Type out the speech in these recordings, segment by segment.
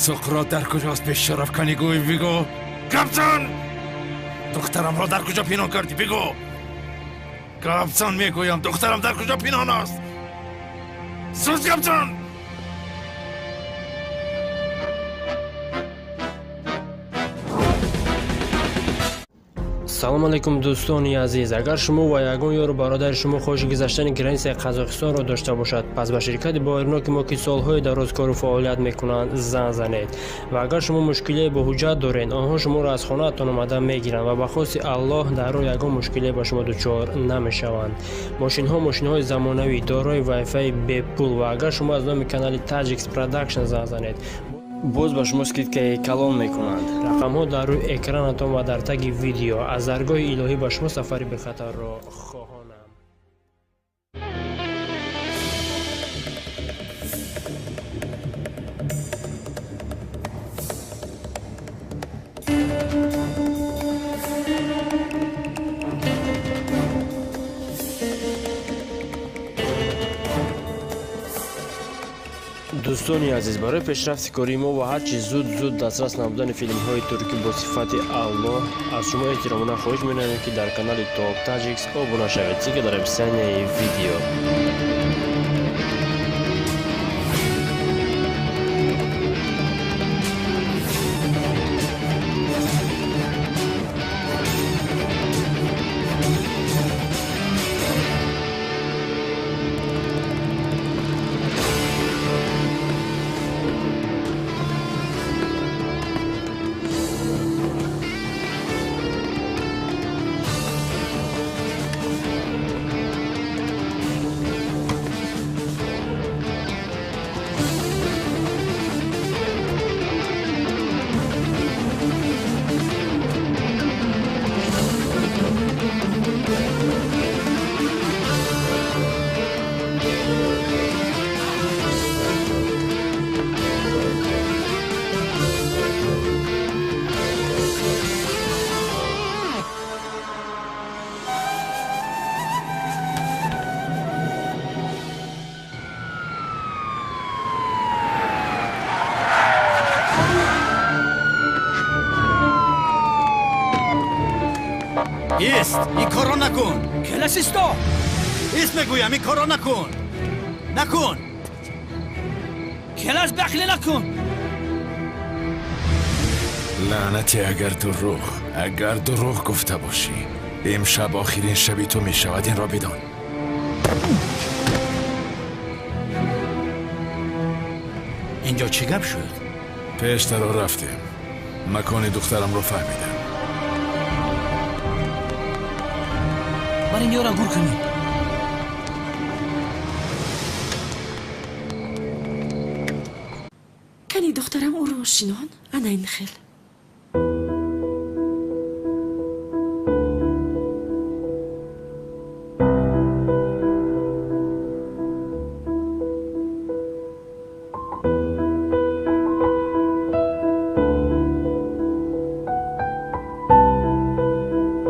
سقراط در کجاست؟ به شرف کنی گوی بگو. کپتان دخترم را در کجا پنهان کردی؟ بگو. کپتان میگویم دخترم در کجا پنهان است؟ سوز کپتان. سلام علیکم دوستانی عزیز. اگر شما و یگان یار برادر شما خواهش گذشتن گرنس قزاقستان را داشته باشد، پس به شرکت بایرناک ما که سالهای دراز کار و فعالیت میکنند زنگ زنید. و اگر شما مشکلی با حجت دارین، آنها شما را از خانه‌تان آمده میگیرند و به خواست الله در راه یگان مشکلی با شما دچار نمیشوند. ماشین‌های زمانوی دارای وای فای بی پول و اگر شما از نام کانال تاجیکس پروداکشن زنگ زنید، باز به شما سکید که کلام میکنند. رقم ها در روی اکرانتان و در تگ ویدیو. از درگاه الهی به شما سفری به خطر را خواهانم. دوستانی عزیز، برای پیشرفت کاری ما و هر چیز زود دسترس نمودن فیلم های ترکی با صفت الله، از شما احتراماً خواهش می‌کنم که در کانال توپ تاجیکس ابونه شوید. که در ابستانی ویدیو ایست، این کارو نکن. کلاسیستو ایست میگویم این کارو نکن. کلاس بخلی نکن. لعنتی اگر دروغ گفته باشی، امشب آخرین شبی تو میشود. این را بدان. اینجا چی گپ شد؟ پیشتر را رفتیم، مکان دخترم رو فهمیدم. من اینجا را گور کنیم. کنی دخترم او رو شنون؟ انا این خیل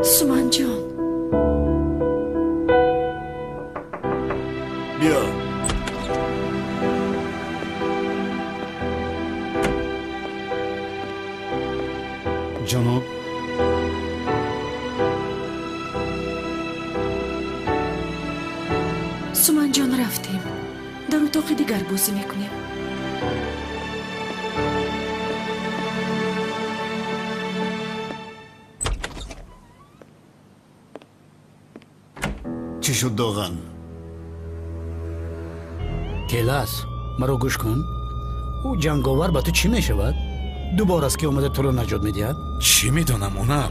سومن جان بیا. جناب سومن جان رفتیم. در اتاق دیگر بازی میکنیم. چی شد داغن؟ کلاس مرا گوش کن. او جنگاور با تو چی میشود؟ دوباره است که اومده تو رو نجات میدهد. چی میدونم اونر؟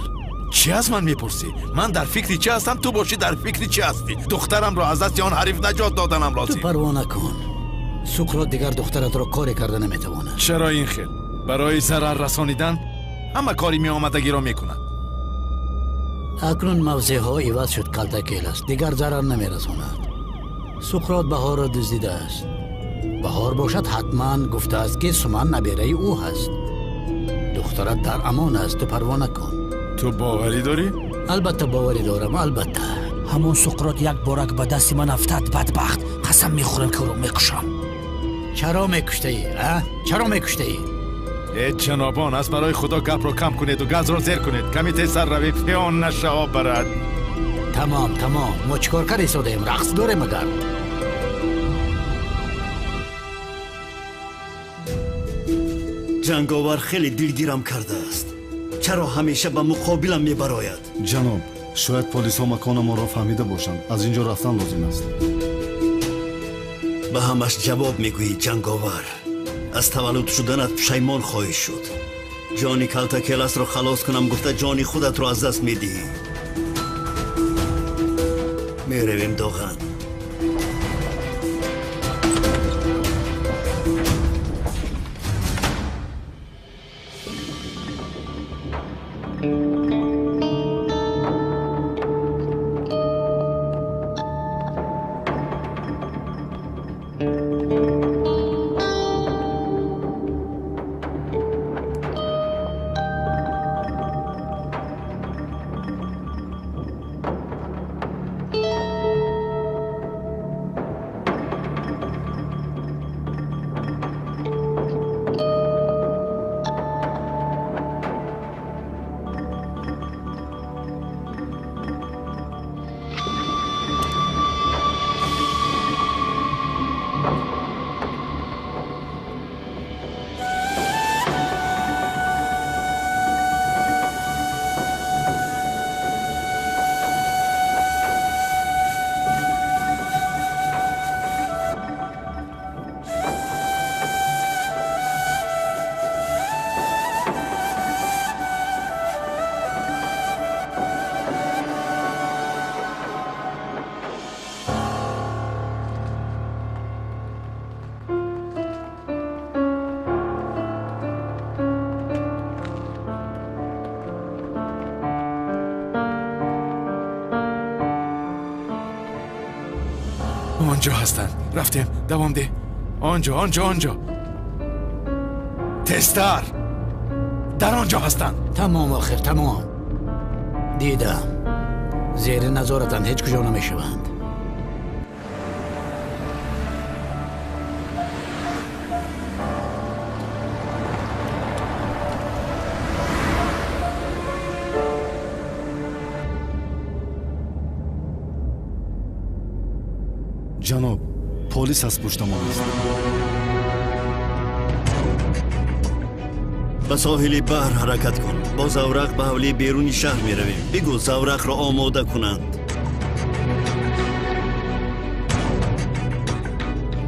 چی از من میپرسی؟ من در فکری چی هستم، تو باشی در فکری چی هستی؟ دخترم را از دست آن حریف نجات دادنم تو لازم. پروا نکن. سقراط دیگر دخترت را کاری کرده نمیتواند. چرا این خیل؟ برای ضرر رسانیدن همه کاری می آمدگی را میکنند. اکنون موضع ها عوض شد. کلتا کلاس دیگر ضرر نمیرساند. سقراط بهار را دزدیده است. بهار باشد حتما گفته است که سومن نبیره او هست. دخترت در امان است. تو پروا نکن. تو باوری داری؟ البته باوری دارم. البته همون سقراط یک بارک به دست من افتاد. بدبخت قسم میخورم که او رو میکشم. چرا میکشته ای؟ چرا میکشته ای؟ جنابان از برای خدا گپ رو کم کنید و گاز رو زیر کنید. کمی تیزتر روید پیان نشه آب برد. تمام ما چیکار کار ایستادیم؟ رقص داره مگر؟ جنگاور خیلی دلگیرم کرده است. چرا همیشه به مقابلم میبراید؟ جناب شاید پلیس ها مکان ما را فهمیده باشند. از اینجا رفتن لازم است. به همش جواب میگویی جنگاور. از تولد شدنت پشیمان خواهی شد. جانی کلتا کلاس رو خلاص کنم گفته جانی خودت رو از دست میدهی. میرویم داغن. آنجا هستن. رفتیم. دوام ده. آنجا تستر در آنجا هستن. تمام آخر تمام. دیدم زیر نظارتن هیچ کجا نمیشوند. جناب پلیس از پشت ما است. به ساحل بحر حرکت کن. با زورق به حولی بیرونی شهر می رویم. بگو زورق را آماده کنند.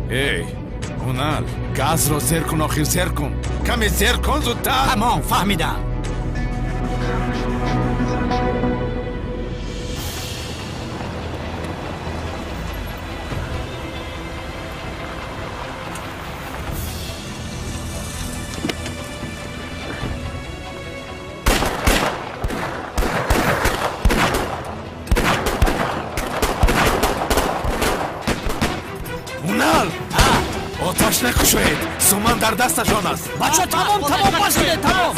ای اونال گاز رو زیر کن. آخر زیر کن. کمی زیر کن زودتر. تمام فهمیدم. آتش نکشید. سومن در دستشان است. بچه تمام باشید. تمام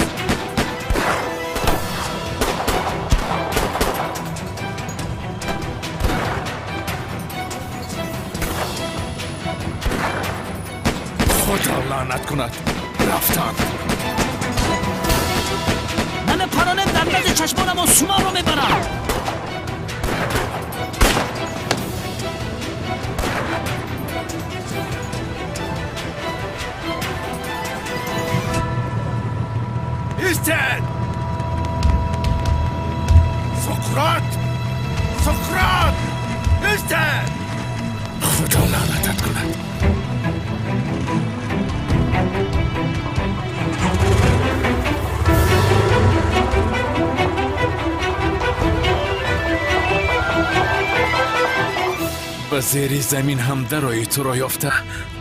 خدا لعنت کند. رفتند. من پرانه در نزد چشمانم و سومان رو میبرم. ایستد. سقراط ایستد. خدا لعنتت کند. به زیر زمین هم درایی تو را یافته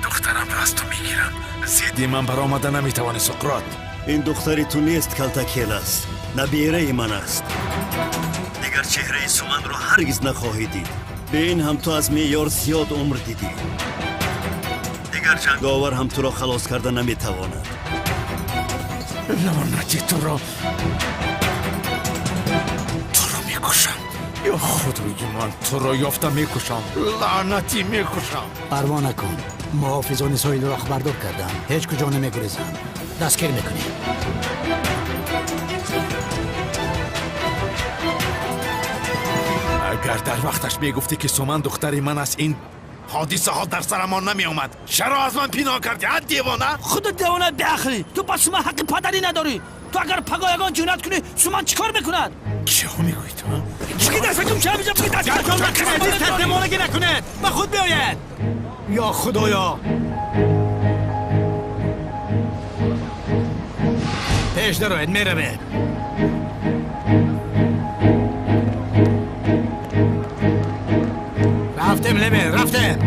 دخترم را از تو میگیرم. زیدی من برآمده نمیتوانی سقراط. این دختری تو نیست کلتا کلاس. نبیره من است. دیگر چهره سومن رو هرگز نخواهی دید. به این هم تو از معیار زیاد عمر دیدی. دیگر جنگاور هم تو را خلاص کرده نمیتواند. لعنتی تو را میکشم. یا خدای من تو را یافته میکشم. لعنتی میکشم. پروا نکن. محافظان ساحل را خبردار کردم. هیچ کجا نمیگریزند. دستگیر میکنیم. اگر در وقتش میگفتی که سومن دختری من است این حادثه ها در سرمان نمی اومد. چرا از من پنهان کردی؟ دیوانه؟ خودت دیوانه بیاخری. تو با سومن حق پدری نداری. تو اگر پگایگان جنایت کنی سومن چیکار میکند؟ چه میگویی تو؟ بگی دست کم چرا میجا بگی دست کم نکنید. به خود بیاید. یا خدایا. پیش دروید میروید. رفتیم لیمه رفتیم.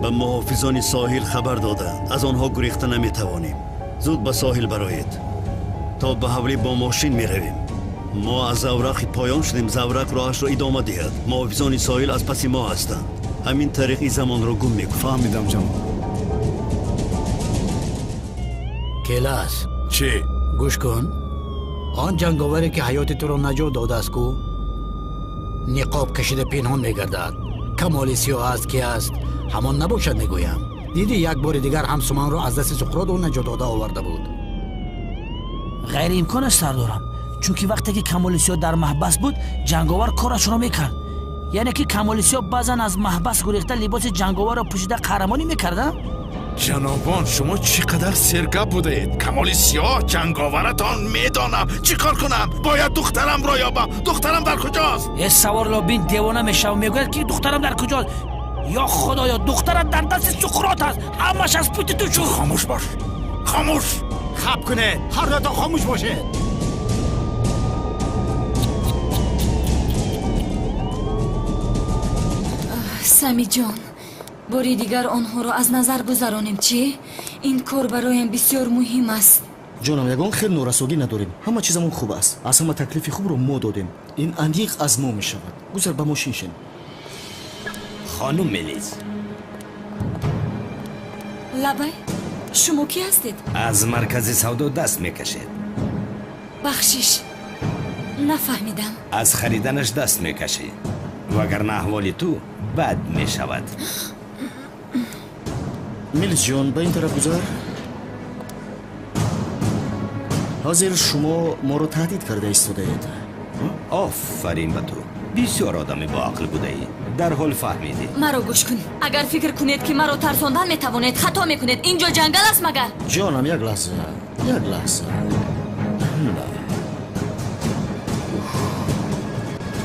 به محافظان ساحل خبر دادند از آنها گریخته نمیتوانیم. زود به ساحل برآیید تا به حولی با ماشین میرویم. ما از زورق پایان شدیم. زورق راهش را ادامه دهد. محافظان ساحل از پس ما هستند. همین طریق این زمان را گم میکنیم. فهمیدم جناب. کلاس چی؟ گوش کن. آن جنگاوری که حیات تو را نجات داده است کو نقاب کشیده پنهان میگردد. کمال سیاه است که است همان نباشد میگویم. دیدی یک بار دیگر هم سومن را از دست سقراط و نجات داده آورده بود. غیر امکان است سردارم. چون که وقتی که کمالیسیو در محبس بود جنگاور کارش را میکرد. یعنی که کمالیسیو بعضن از محبس گریخته لباس جنگاور را پوشیده قهرمانی میکرده. جنابان شما چقدر سرگپ بوده اید. کمال سیاه جنگاورتان میدانم. چی کار کنم؟ باید دخترم را یابم. دخترم در کجاست؟ یه سوار لابین دیوانه میشه و میگوید که دخترم در کجاست. یا خدایا دخترت در دست سقراط است. همش از پوت تو شد. خاموش باش. خاموش. خب کنه. هر دو تا خاموش باشه. سمی جان باری دیگر آنها را از نظر گذرانیم. چی؟ این کار برایم بسیار مهم است. جانم یگان خیلی نورسوگی نداریم. همه چیزمون خوب است. از همه تکلیف خوب رو ما دادیم. این اندیق از ما می شود. گذر به ماشین شین. خانم ملیز. لبای شما کی هستید؟ از مرکز سودا دست میکشید. بخشش نفهمیدم. از خریدنش دست میکشید. وگرنه احوال تو بد میشود. میلیز جان به این طرف گذر. حاضر شما ما رو تهدید کرده ایستاده اید. آفرین به تو. بسیار آدمی با عقل بوده ای. در حال فهمیدی. مرا گوش کن. اگر فکر کنید که مرا ترساندن میتوانید خطا میکنید. اینجا جنگل است مگر؟ جانم یک لحظه.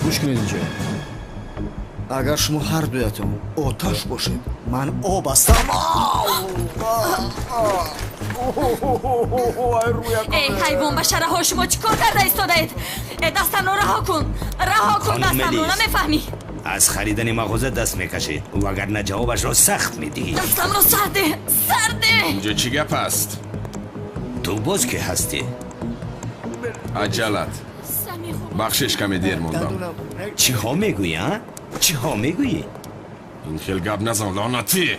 گوش کنید اینجا. اگر شما هر دویتون آتش باشید من آب هستم. ای حیوان بشره ها شما چی کار کرده ایستاده اید؟ دستم را رها کن. رها کن دستم را. نمیفهمی؟ از خریدن مغازه دست میکشی وگرنه جوابش را سخت میدی. دستم را سرده. اینجا چی گپ است؟ تو باز که هستی؟ عجلت. بخشش کمی دیر موندم. چی ها میگویی ها؟ چی ها میگویی؟ این خیل گپ نزن لعنتی.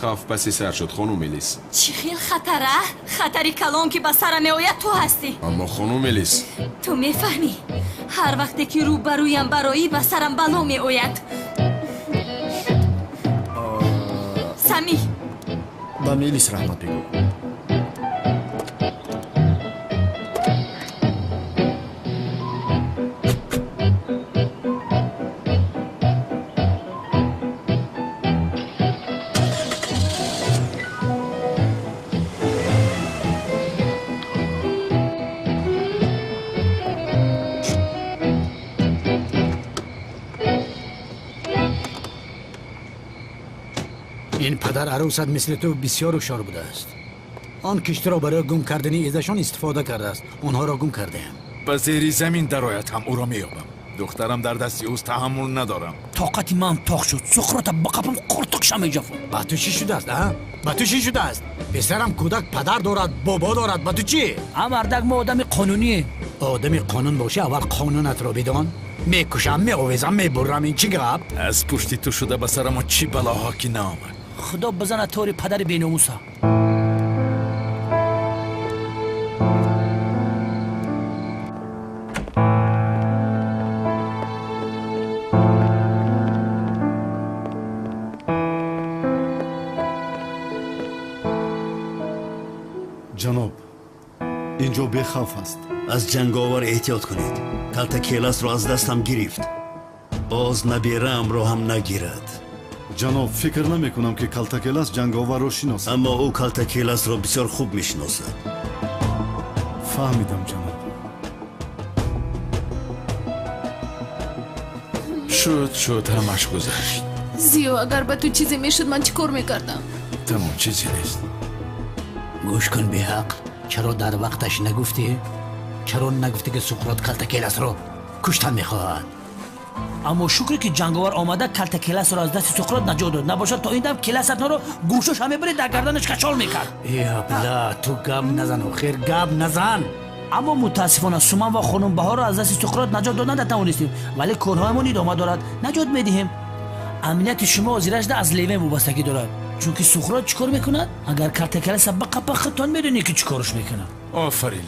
خاف پسی سر شد خانم میلیس. چی خیل خطره؟ خطری کلان که به سر میآید تو هستی. اما خانم میلیس تو میفهمی هر وقتی که رو برویم برایی به سرم بلا میآید. سمی با میلیس رحمت بگو. مادر عروست مثل تو بسیار هوشیار بوده است. آن کشتی را برای گم کردن ایزشان استفاده کرده است. آنها را گم کرده هم. به زیر زمین درایت او را میابم. دخترم در دستی اوست، تحمل ندارم. طاقت من تاق شد. سقراط بقبم قرتکشم میجفون. با تو چی شده است؟ با تو چی شده است؟ پسرم کودک پدر دارد، بابا دارد. با تو چی؟ مردک ما آدم قانونیه. آدم قانون باشه اول قانونت را بدان. میکشم، میآویزم، میبرم. این چی گپ؟ از پشتی تو شده به سر ما چی بلاها که نامد. خدا بزنه طور پدر بیناموسا. جناب اینجا بخوف است. از جنگاور احتیاط کنید. کلتا کیلاس را از دستم گرفت. باز نبیرم رو هم نگیرد. جناب فکر نمیکنم که کلتا کیلاس جنگاور را شناسد. اما او کلتا کیلاس را بسیار خوب میشناسد. فهمیدم جناب. شد همش گذشت. زیو اگر به تو چیزی میشد من چی کار میکردم؟ تمام چیزی نیست. گوش کن بی حق. چرا در وقتش نگفتی؟ چرا نگفتی که سقراط کلتا کیلاس رو کشتن میخواهد؟ اما شکری که جنگاور آمده کلتا کیلاس رو از دست سقراط نجات داد. نباشد تا این دم کیلاس رو گوشش همه بره در گردنش کچال میکرد. یا بلا تو گپ نزن و خیر گپ نزن. اما متاسفانه سومن و خانم بهار رو از دست سقراط نجات داد نتوانستیم، ولی کارهایمون ادامه دارد. نجات میدهیم. امنیت شما و زیرش از لیوین وابستگی دارد. چون که سقراط چیکار میکند؟ اگر کلتا کیلاس بقتون میدونی که چیکارش میکنه. آفرین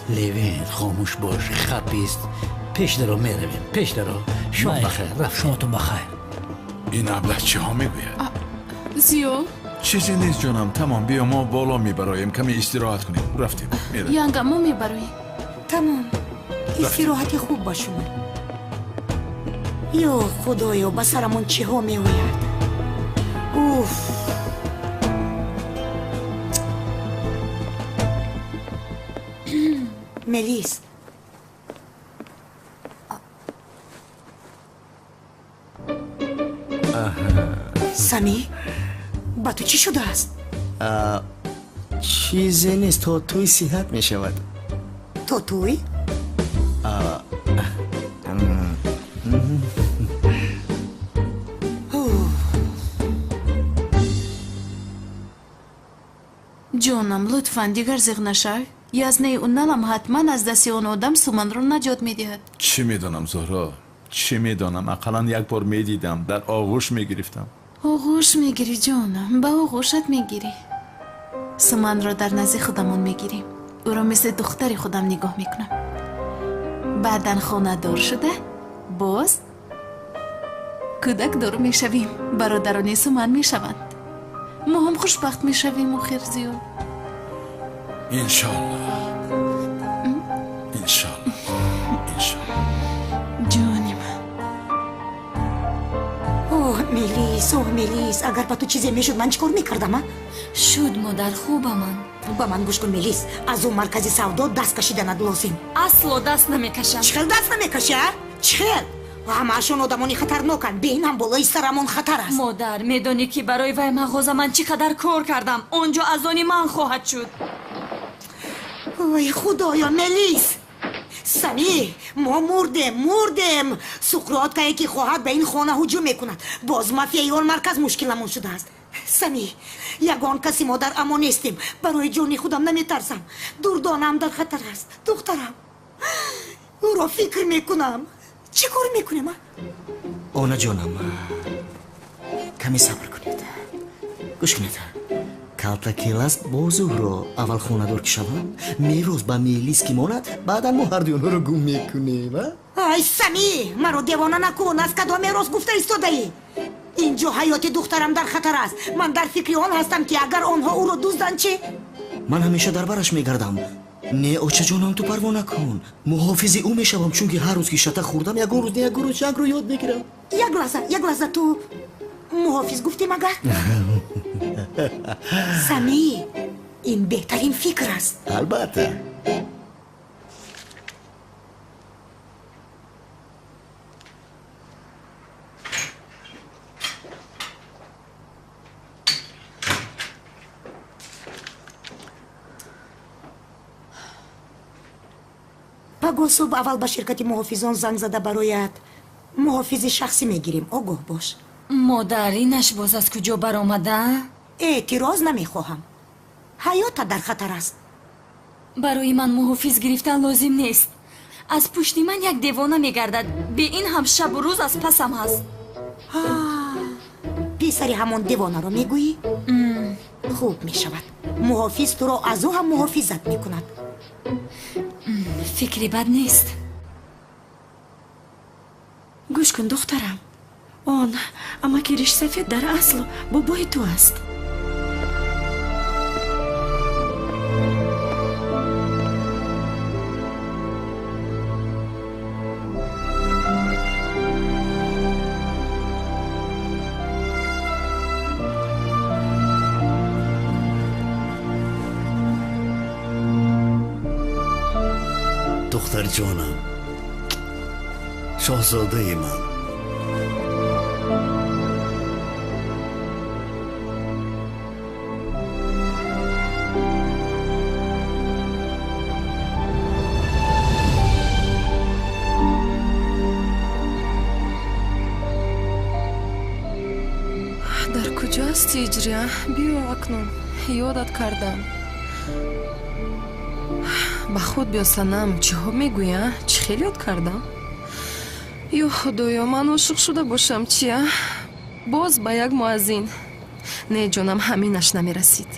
لیوین خاموش باش. خپیست. پیش درو میرویم. پیش درو. شما بخیر. شماتون بخیر. این ابله چی ها میگوید؟ زیو چیزی نیست جانم. تمام بیا ما بالا میبرایم کمی استراحت کنیم. رفتیم میرویم. ینگم ما میبرویم. تمام استراحت خوب باشون. یا خدایا به سرمون چی ها میآید. اوف. ملیس سمی با تو چی شده است؟ چیزی نیست. تا توی صحت می شود. تو توی؟ جانم لطفاً دیگر زیغ نشو. یزنه اونالم حتما از دست اون آدم سومن رو نجات میدهد. چی میدانم زهرا؟ چی میدانم؟ اقلا یک بار میدیدم در آغوش میگرفتم. آغوش میگیری جانم؟ به آغوشت میگیری. سومن را در نزد خودمون میگیریم. او را مثل دختری خودم نگاه میکنم. بعدن خانه دار شده باز کودک دار میشویم. برادران سومن میشوند. ما هم خوشبخت میشویم و خیر زیاد. انشالله. انشالله. جانی من. اوه ملیس اگر با تو چیزی میشد من چیکار میکردم؟ شد مادر خوبم. با من گوش کن ملیس. از اون مرکز سودا دست کشیدنت لازم. اصلا دست نمیکشم. چخل دست نمیکشه؟ چخل؟ همه‌شون آدمانی خطرناکن. بین هم بالای سرمون خطر است. مادر میدونی که برای وی مغازه من چقدر کار کردم. اونجا از آنی من خواهد شد. ای خدایا ملیس. سمی ما مردم. سقراط که یکی خواهد به این خانه هجوم میکند. باز مافیای آن مرکز مشکلمون شده است. سمی یگان کسی ما در امان نیستیم. برای جان خودم نمیترسم. دردانم در خطر است. دخترم او را فکر میکنم. چی کار میکنیم؟ آنا جانم کمی صبر کنید. گوش کنید. کلتا کیلاس باز او را اول خانه دار که شوند میروز با میلیس که ماند. بعدا ما هر دیونها رو گم میکنیم. ای سمی مرا دیوانه نکن. از کدام میراث گفته ایستاده ای؟ اینجا حیات دخترم در خطر است. من در فکر آن هستم که اگر آنها او را دزدند چه؟ من همیشه در برش میگردم. نه آچه جانم تو پروا نکن. محافظ او میشوم چون که هر روز که شتک خوردم یگون روز جنگ رو یاد میگیرم. یک لحظه تو محافظ گفتی مگر؟ سمی این بهترین فکر است. البته. паго субҳ аввал ба ширкати муҳофизон занг зада барояд муҳофизи шахсӣ мегирем. огоҳ бош. модаринаш боз аз куҷо баромада? эътироз намехоҳам. ҳаёта дар хатар аст. барои ман муҳофиз гирифтан лозим нест. аз пушти ман як девона мегардад. бе ин ҳам шабу рӯз аз пасам ҳаст. писари ҳамон девонаро мегӯӣ? хуб мешавад. муҳофиз туро аз ӯ ҳам муҳофизат мекунад. фикри бад нест. гӯш кун духтарам, он амаки ришсафед дар асл бобои ту аст. دخترجانم شاهزاده من дар куҷо ҳасти иҷрия? биё акнун, ёдат кардам. ба худ биё санам, чиҳо мегӯя? чӣ хеле ёд кардам? ё худоё, ман ошиқ шуда бошам чия? боз ба як муаззин. Не ҷонам, ҳаминаш намерасид.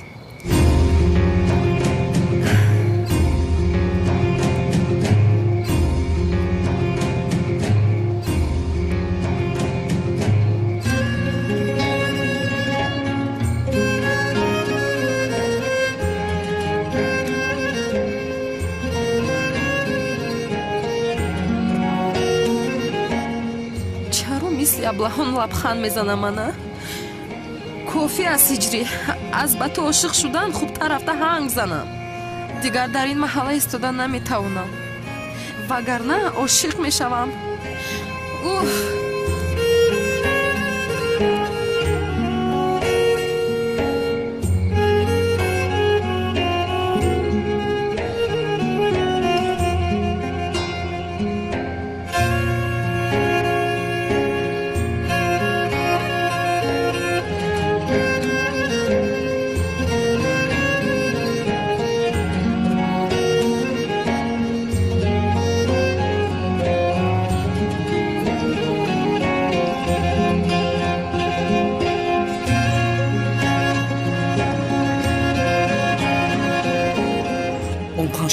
аблаҳон лабханд мезанам ана? кофӣ аст иҷрӣ. аз ба ту ошиқ шудан хубтар рафта ҳанг занам. дигар дар ин маҳалла истодан наметавонам. вагарна ошиқ мешавам.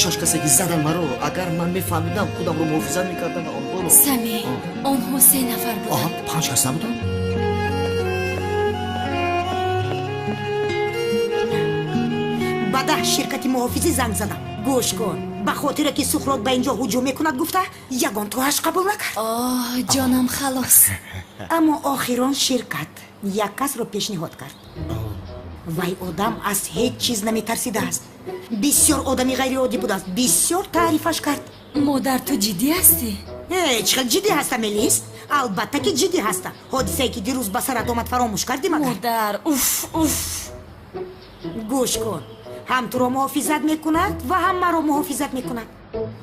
шаш касе ки задан маро, агар ман мефаҳмидам худамро муҳофизат мекардам ба онҳоро. Сами, онҳо 3 нафар буданд. 5 кас набуданд? ба 10 ширкати муҳофизӣ занг задам. гӯш кун. ба хотире ки Сухрот ба инҷо ҳуҷум мекунад гуфта, ягон тоаш қабул накард. ҷонам халос. аммо охирон ширкат як касро пешниҳод кард. вай одам аз ҳеҷ чиз наметарсидааст. бисёр одами ғайриоддӣ будааст. бисёр таърифаш кард. модар ту ҷиддӣ ҳастӣ? ҳеҷ хел ҷиддӣ ҳастам Элис. албатта ки ҷиддӣ ҳастам. ҳодисае ки дирӯз ба сарат омад фаромӯш кардӣ магар? модар, уф. гӯш кун. ҳам туро муҳофизат мекунад ва ҳам маро муҳофизат мекунад.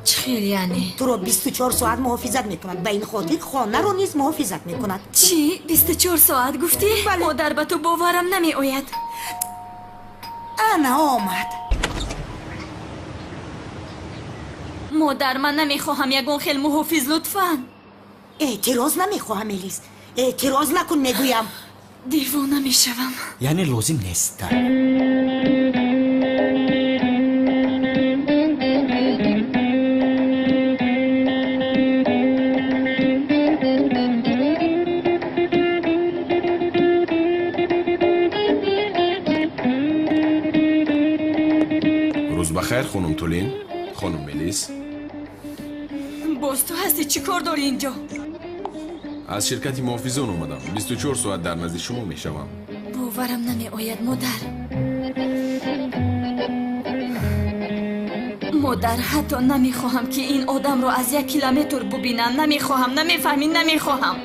чӣ хел яъне? туро 24 соат муҳофизат мекунад. ба ин хотир хонаро низ муҳофизат мекунад. чӣ? 24 соат гуфтӣ? модар ба ту боварам намеояд. ана омад. модар, ман намехоҳам ягон хел муҳофиз лутфан. эътироз намехоҳам Элис. эътироз накун мегӯям. девона мешавам. яъне лозим нест. рӯз бахайр хонум Тулин, хонум Мелис. боз ту ҳастӣ? чӣ кор дорӣ инҷо? аз ширкати муҳофизон омадам. 24 соат дар назди шумо мешавам. боварам намеояд модар. модар, ҳатто намехоҳам ки ин одамро аз 1 километр бубинам. намехоҳам, намефаҳмӣ, намехоҳам.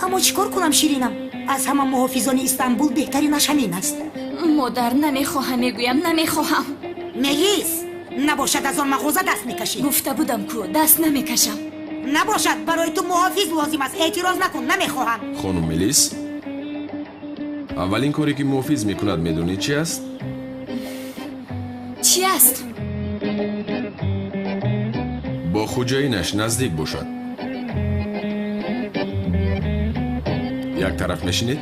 аммо чӣ кор кунам ширинам? аз ҳама муҳофизони Истанбул беҳтаринаш ҳамин аст. модар, намехоҳам мегӯям, намехоҳам. Мелис, набошад аз он мағоза даст мекашӣ. гуфта будам ку даст намекашам. набошад барои ту муҳофиз лозим аст. эътироз накун, намехоҳам. хонум мелис, аввалин коре ки муҳофиз мекунад медонӣ чи аст? чӣ аст? бо хуҷаинаш наздик бошад. як тараф мешинед?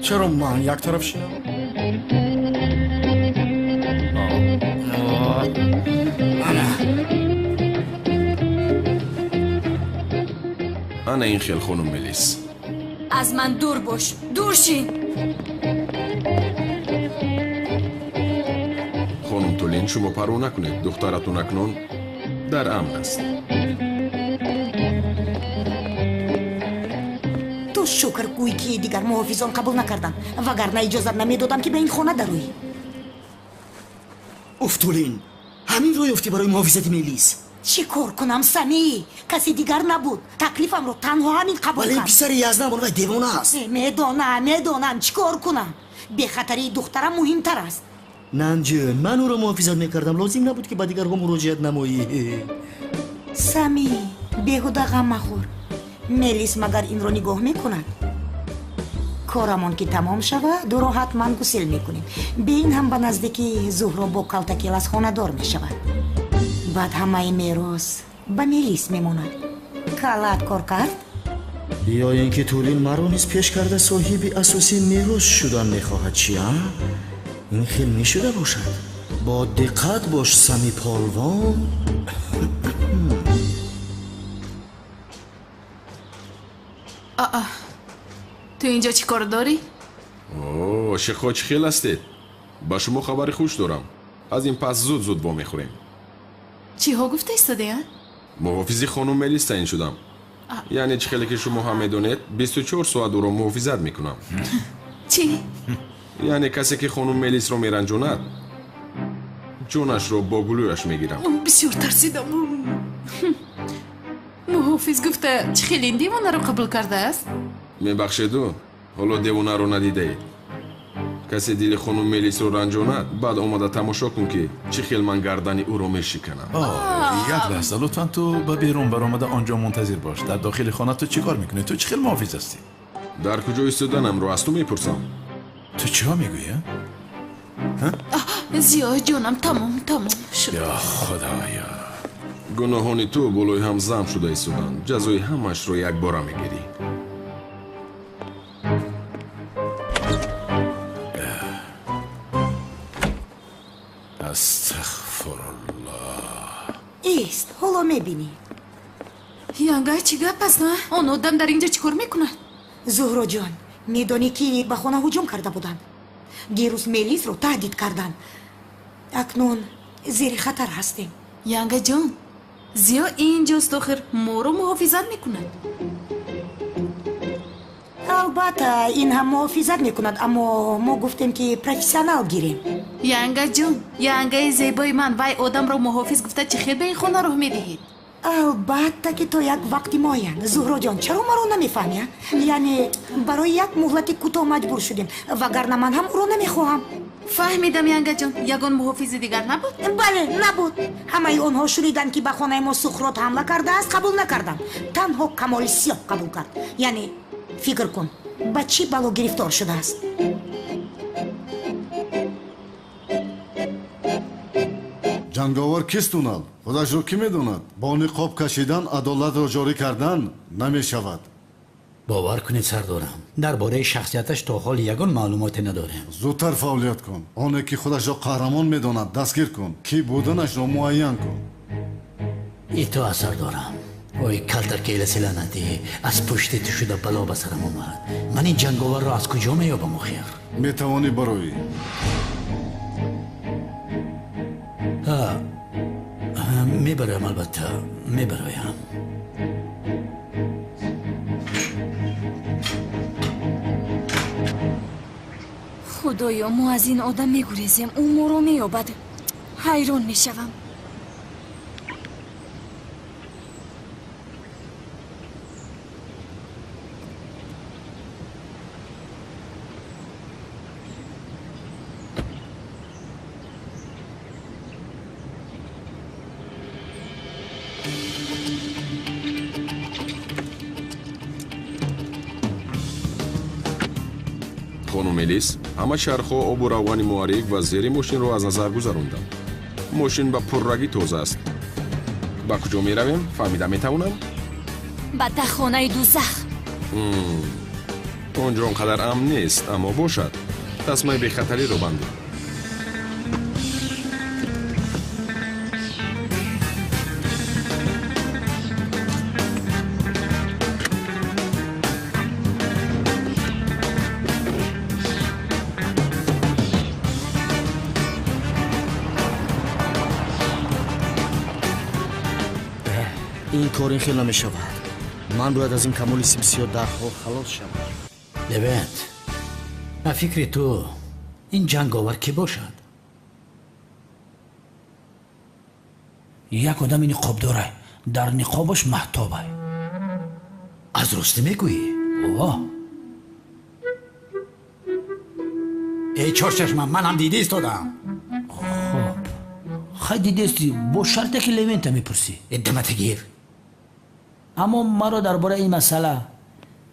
чаро ман як тараф шинам? ана ин хел хонум мелис. аз ман дур бош, дур шин. хонум Тулин, шумо парво накунед. духтаратун акнун дар амн аст. ту шукр гӯй ки дигар муҳофизон қабул накарданд, вагарна иҷозат намедодам ки ба ин хона дарӯӣ. Тулин, ҳамин роҳ ёфтӣ барои муҳофизати Мелис? чӣ кор кунам Самӣ? каси дигар набуд. таклифамро танҳо ҳамин қабул вале кард. писари Язнам онҳо девона аст. медонам чӣ кор кунам. бехатарии духтарам муҳимтар аст. нанҷон, ман ӯро муҳофизат мекардам, лозим набуд ки ба дигарҳо муроҷиат намоӣ. Самӣ, беҳуда ғам махӯр. Мелис магар инро нигоҳ мекунад? корамон ки тамом шавад, дуро ҳатман гусел мекунем. бе ин ҳам ба наздики Зуҳро бо Калтакелас хонадор мешавад. баъд ҳамаи мерос ба Мелис мемонад. калат кор кард? ё ин ки Тулин маро низ пеш карда соҳиби асосии мерос шудан мехоҳад чи? ин хел мешуда бошад. бо диққат бош Самӣ полвон. ту инҷо чӣ кор дорӣ? шиқо чӣ хел ҳастед? ба шумо хабари хуш дорам. аз ин пас зуд вомехӯрем. чиҳо гуфта истодаянд? муҳофизи хонум Мелис таъин шудам. яъне чӣ хеле ки шумо ҳам медонед, 24 соат ӯро муҳофизат мекунам. чӣ? яъне касе ки хонум Мелисро меранҷонад, ҷонашро бо гулӯяш мегирам. бисёр тарсидам. муҳофиз гуфта чӣ хел ин девонаро қабул кардааст? мебахшеду, ҳоло девонаро надидаед. касе дили хонум Мелисро ранҷонад, баъд омада тамошо кун ки чӣ хел ман гардани ӯро мешиканам. як лаҳза лутфан ту ба берун баромада онҷо мунтазир бош. дар дохили хона ту чӣ кор мекунӣ? ту чӣ хел муҳофиз ҳастӣ? дар куҷо истоданамро аз ту мепурсам. ту чиҳо мегӯӣ? зиё ҷонам, тамом шуд. ё худоё, гуноҳони ту болои ҳам зам шуда истоданд. ҷазои ҳамаашро якбора мегирӣ. астағфируллоҳ. ист ҳоло мебинӣ. янгай чӣ гап аст? он одам дар инҷо чӣ кор мекунад? зуҳроҷон, медонӣ ки ба хона ҳуҷум карда буданд. дирӯз Мелисро таҳдид карданд. акнун зери хатар ҳастем. янгаҷон, зиё инҷост охир моро муҳофизат мекунад? албатта ин ҳам муҳофизат мекунад, аммо мо гуфтем ки профессионал гирем. янгаҷон, янгаи зебои ман, вай одамро муҳофиз гуфта чӣ хел ба ин хона роҳ медиҳед? албатта ки то як вақти муайян. зуҳроҷон, чаро маро намефаҳмӣ? яъне барои як муҳлати кӯтоҳ маҷбур шудем, вагарна ман ҳам ӯро намехоҳам. фаҳмидам янгаҷон, ягон муҳофизи дигар набуд? бале, набуд. ҳамаи онҳо шуниданд ки ба хонаи мо Сухрот ҳамла кардааст, қабул накарданд. танҳо Камоли Сиёҳ қабул кард. яъне фикр кун, ба чӣ бало гирифтор шудааст. ҷанговар кист донад? худашро кӣ медонад? бо ниқоб кашидан адолатро ҷорӣ кардан намешавад. бовар кунед сардорам, дар бораи шахсияташ то ҳол ягон маълумоте надорем. зудтар фаъолият кун. оне ки худашро қаҳрамон медонад дастгир кун. ки буданашро муайян кун. итоат сардорам. ой Калтакеласи лаънатӣ, аз пушти ту шуда бало ба сарам омад. ман ин ҷанговарро аз куҷо меёбам охир? метавонӣ бароӣ? мебароям, албатта мебароям. худоё, мо аз ин одам мегурезем, ӯ моро меёбад. ҳайрон мешавам. خانم ملیس همه چرخ و آب و روغن محرک و زیر ماشین رو از نظر گذراندم. ماشین با پررگی تازه است. با کجا می رویم؟ فهمیده می توانم؟ به خانه دوزخ. اونجا اونقدر امن نیست، اما باشد. تصمیم به خطری رو بنده. این کار خیلی نمیشود. من باید از این کمالیسی بسیار درحال خلاص شوم. لوینت، به فکر تو این جنگاور کی باشد؟ یک آدم نقاب داره، در نقابش محتابه. از راستی میگویی؟ اوه ای چشم من هم دیده استادم. خب خیلی دیده استی با شرطه که لوینت میپرسی. ادامت گیر. اما مرا درباره این مسئله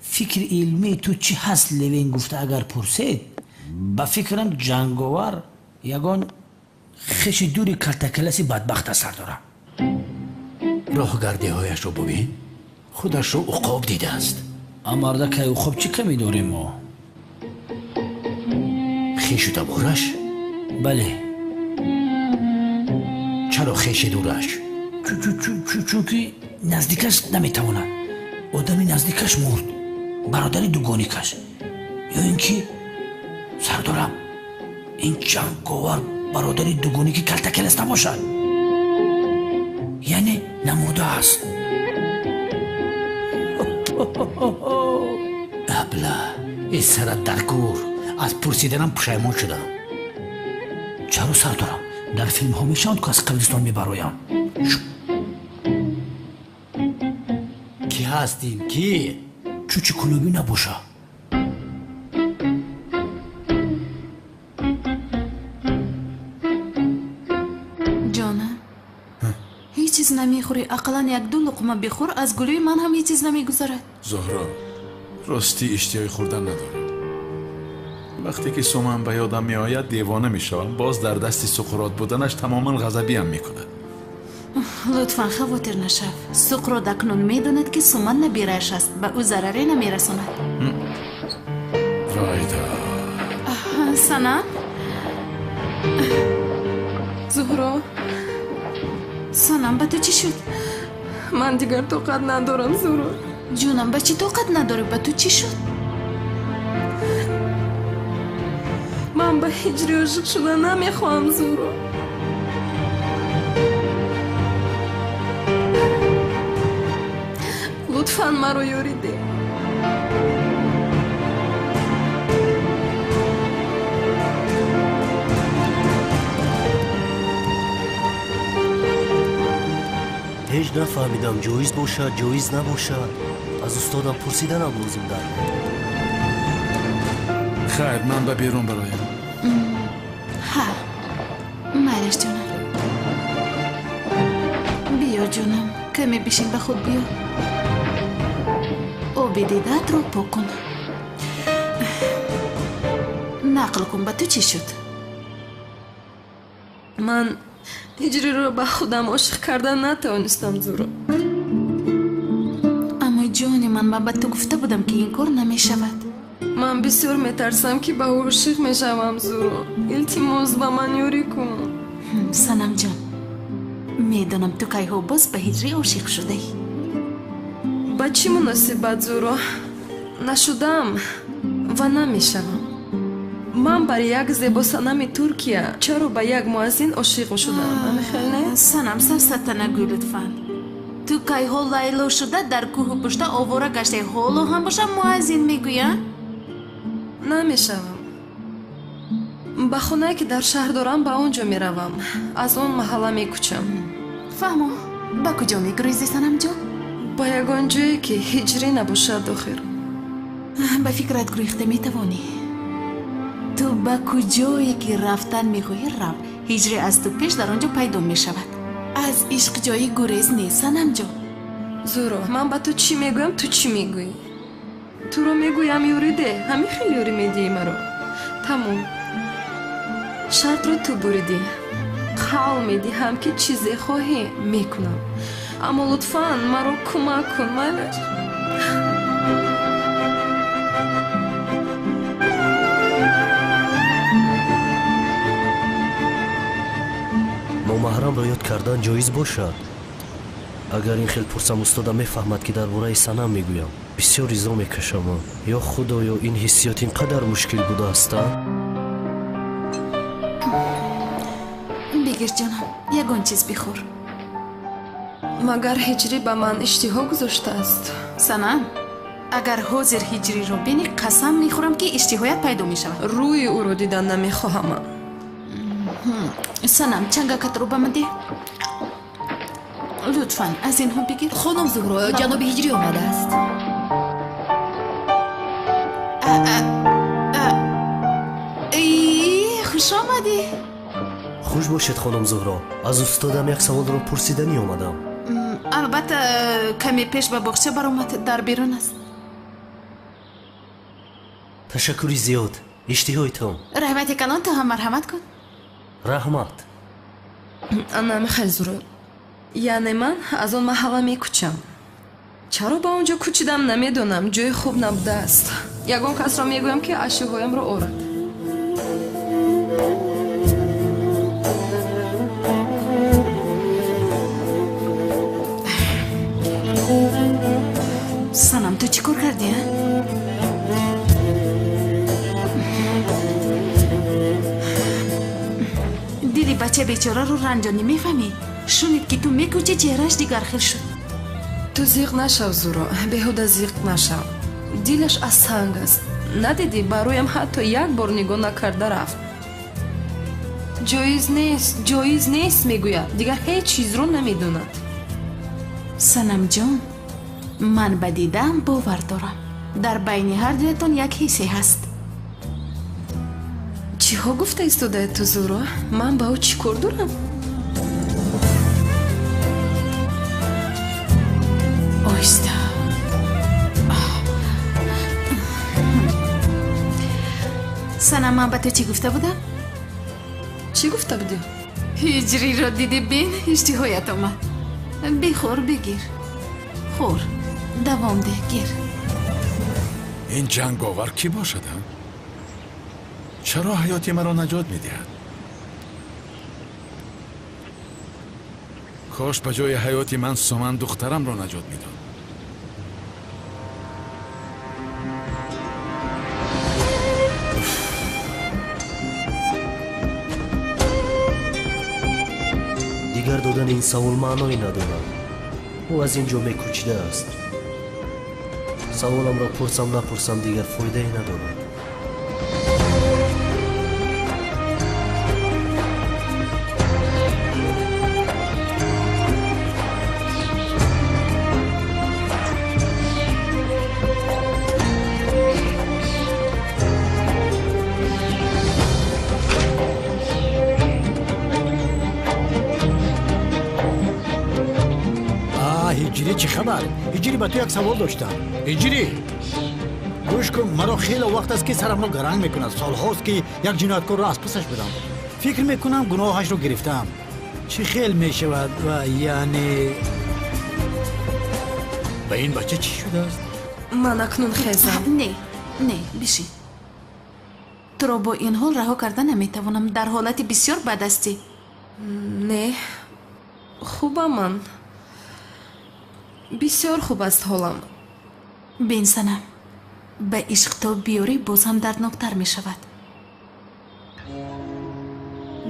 فکر علمی تو چی هست لوین گفته اگر پرسید با فکرم جنگاور یگان خیش دوری کلتکلسی بدبخت سر داره. راه گرده هایش رو ببین، خودش رو عقاب دیده است. اما مرده که عقاب چی کمی داریم ما؟ خیش دورش؟ بله. چرا خیش دورش؟ چونکه نزدیکش نمیتواند. آدمی نزدیکش مرد، برادری دوگانیکش. یا اینکه سردارم این جنگاور برادری دوگانی که کلتکل است نباشد، یعنی نموده است. ابله این سرت در گور. از پرسیدنم پشیمان شدم. چرا سردارم؟ در فیلم ها میشوند که از قبرستان میبرایم. کی هستیم؟ کی؟ چوچی کلوبی نباشه. جانم هیچ چیز نمیخوری؟ اقلا یک دو لقمه بخور، از گلوی من هم هیچ چیز نمیگذارد. زهرا راستی اشتیاقی خوردن ندارم. وقتی که سومن به یادم می آید دیوانه می شوم. باز در دستی سقراط بودنش تماما غضبی هم می کند. لطفا خواطر نشو. سقراط اکنون میداند که سومن نبیرش است، به او ضرری نمیرساند. رایدا سنم زهرا، سنم به تو چی شد؟ من دیگر طاقت ندارم زهرا. جونم به چی طاقت نداری؟ به تو چی شد؟ من به هجری عاشق شدن نمیخواهم زهرا. لطفاً مرا یاری ده. هیچ نفهمیدم جایز باشد جایز نباشد. از استادم پرسیدنم لازم دارم. خیر من به بیرون برایم. ها مالش جونم. بیا جونم کمی بشین به خود بیا. او دیدت رو پاکن. نقل کن به تو چی شد؟ من هجری رو به خودم عاشق کردن نتوانستم زهرا. اما جانی من به تو گفته بودم که این کار نمی شود. من بسیار میترسم که به او عاشق میشوم زهرا. التماس به من یاری کن. سنم جان میدانم تو که ها باز به هجری عاشق شده ای. با چی مناسبت زهرا؟ نشدم و نمیشوم. من برای یک زیبا صنم ترکیه چرا به یک موزین عاشق شدم؟ خیلی سنم سرست نگوی لطفا. تو که ها لیلا شده در کوه پشت آواره گشته حالا هم باشه موزین میگویم؟ نمیشوم. به خونه که در شهر دارم به اونجا میروم. از اون محله میکوچم. فهمو به کجا میگریزی سنم جان؟ با یگان جایی که هجری نباشد آخر. به فکرت گریخته میتوانی؟ تو به کجایی که رفتن میخواهی رو. هجری از تو پیش در آنجا پیدا میشود. از عشق جایی گریز نیست سنم جان. زهرا من به تو چی میگویم تو چی میگویی؟ تو رو میگویم یوری ده. همین خیلی یوری میدی مرا. тамом шартро ту буридӣ қавл медиҳам ки чизе хоҳӣ мекунам аммо лутфан маро кӯмак кун майлаш номаҳрамро ёд кардан ҷоиз бошад. агар ин хел пурсам устода мефаҳмад ки дар бораи санам мегӯям бисёр изо мекашам ё худоё ин ҳиссиёт ин қадар мушкил будааста. бигир ҷонам ягон чиз бихӯр. магар ҳиҷрӣ ба ман иштиҳо гузоштааст. санам агар ҳозир ҳиҷриро бинӣ қасам мехӯрам ки иштиҳоят пайдо мешавад. рӯи ӯро дидан намехоҳам. санам чангакатро ба ман диҳ. лутфан аз инҳо бигир. хонум зуҳро ҷаноби ҳиҷрӣ омадааст. хуш омадӣ. хуш бошед хонум зуҳро. аз устодам як саволро пурсиданӣ омадам. албатта каме пеш ба боғча баромад дар берун аст. ташаккури зиёд. иштиҳоитон. раҳмати калон ту ҳам марҳамат кун. раҳмат. ана михаил зуро яъне ман аз он маҳалла мекӯчам. чаро ба он ҷо кӯчидам намедонам. ҷои хуб набудааст. ягон касро мегӯям ки ашёҳоямро орад. санам ту чӣ кор кардӣ? дили бача бечораро ранҷонӣ мефаҳмӣ? шунид ки ту мекӯчӣ чеҳрааш дигархел шуд. ту зиқ нашав зуро. беҳуда зиқ нашав. дилаш аз санг аст. надидӣ ба рӯям ҳатто як бор нигоҳ накарда рафт. ҷоиз нест мегӯяд. дигар ҳеҷ чизро намедонад. санамҷон ман ба дидаам бовар дорам. дар байни ҳардуятон як ҳиссе ҳаст. чиҳо гуфта истодаи ту зуро? ман ба ӯ чӣ кор дорам? оҳиста. санам ман ба ту чӣ гуфта будам? чӣ гуфта будӣ? ҳиҷриро дидӣ бин иштиҳоят омад. бихӯр бигир. хӯр давом деҳ гир. ин ҷанговар кӣ бошад? чаро ҳаёти маро наҷот медиҳад? кош ба ҷои ҳаёти ман суман духтарамро наҷот медод. дигар додани ин савол маъное надорад. ӯ аз ин ҷо мекӯчидааст. саволамро пурсам напурсам дигар фоидае надорад. ҳиҷрӣ чӣ хабар? ҳиҷрӣ ба ту як савол доштам. ҳиҷрӣ гӯш кун, маро хеле вақт аст ки сарамро гаранг мекунад. солҳост ки як ҷинояткорро аз пасаш будам. фикр мекунам гуноҳашро гирифтам. чӣ хел мешавад ва яъне ба ин бача чӣ шудааст? ман акнун хезам. не бишин. туро бо ин ҳол раҳо карда наметавонам. дар ҳолати бисёр бад ҳастӣ. не хубам ман. бисёр хуб аст ҳолам. бин санам ба ишқ то биёрӣ боз ҳам дардноктар мешавад.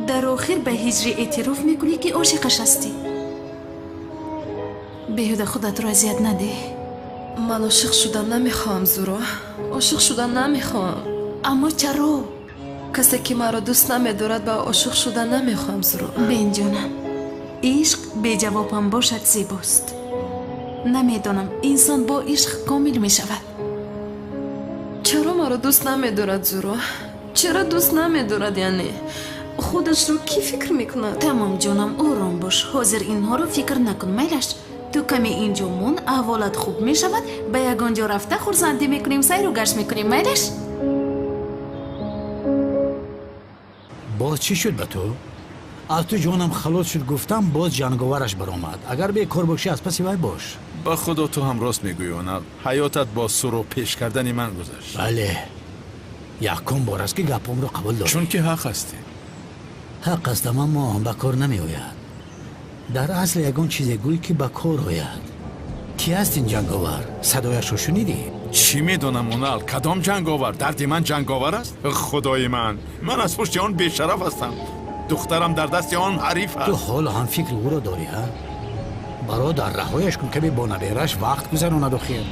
дар охир ба ҳиҷрӣ эътироф мекунӣ ки ошиқаш ҳастӣ. беҳуда худатро азият надеҳ. ман ошиқ шудан намехоҳам зуро. ошиқ шудан намехоҳам. аммо чаро? касе ки маро дӯст намедорад ба ошиқ шудан намехоҳам зуро. бин ҷонам ишқ беҷавоб ҳам бошад зебост. намедонам инсон бо ишқ комил мешавад. чаро маро дӯст намедорад зуро? чаро дӯст намедорад яъне? худашро кӣ фикр мекунад? тамом ҷонам ором бош. ҳозир инҳоро фикр накун майлаш. ту каме инҷо мон, аҳволат хуб мешавад. ба ягон ҷо рафта хурсандӣ мекунем, сайру гашт мекунем майлаш. باز چی شد به تو؟ از تو جانم خلاص شد گفتم باز جنگاورش برآمد. اگر به کار باشی از پس وای باش. با خدا تو هم راست میگویی اونال. حیاتت با سر و پیش کردن من گذشت. بله. یکم بار است که گپم رو قبول دارم. چون که حق هستی. حق هستم اما به کار نمی آید. در اصل یگان چیزی گویی که به کار آید. کی است این جنگاور؟ صدایش رو شنیدی؟ چی میدونم اونال؟ کدام جنگاور؟ دردی من جنگاور است؟ خدای من از پشت آن بیشرف هستم. دخترم در دست آن حریف است. تو حال هم فکر او را داری ها؟ برادر رهایش کن که با نبیرش وقت گذراند و خیر.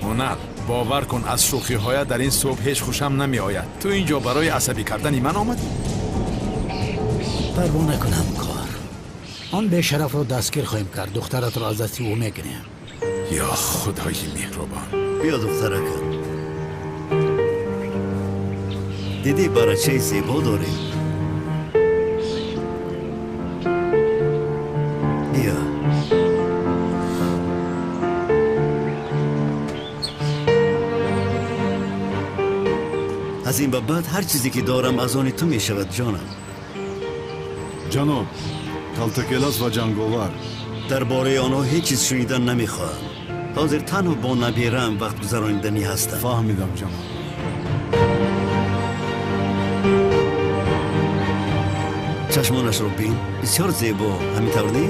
اونال باور کن از شوخی های در این صبح هیچ خوشم نمی آید. تو اینجا برای عصبی کردن من آمدی؟ پروا نکنم کار. آن بیشرف را دستگیر خواهیم کرد. دخترت را از دست او میگیریم. یا خدای مهربان. بیا دخترکم. دیدی برچه زیبا داریم. بیا. از این به بعد هر چیزی که دارم از آن تو می شود جانم. جناب کالتاکیلاس و جنگاور درباره آنها هیچ چیز شنیدن نمیخواهم. حاضر تنها با نبیرم وقت گذراندنی هستم. فهمیدم جناب. چشمانش رو بین. بسیار زیبا. همینطور نی؟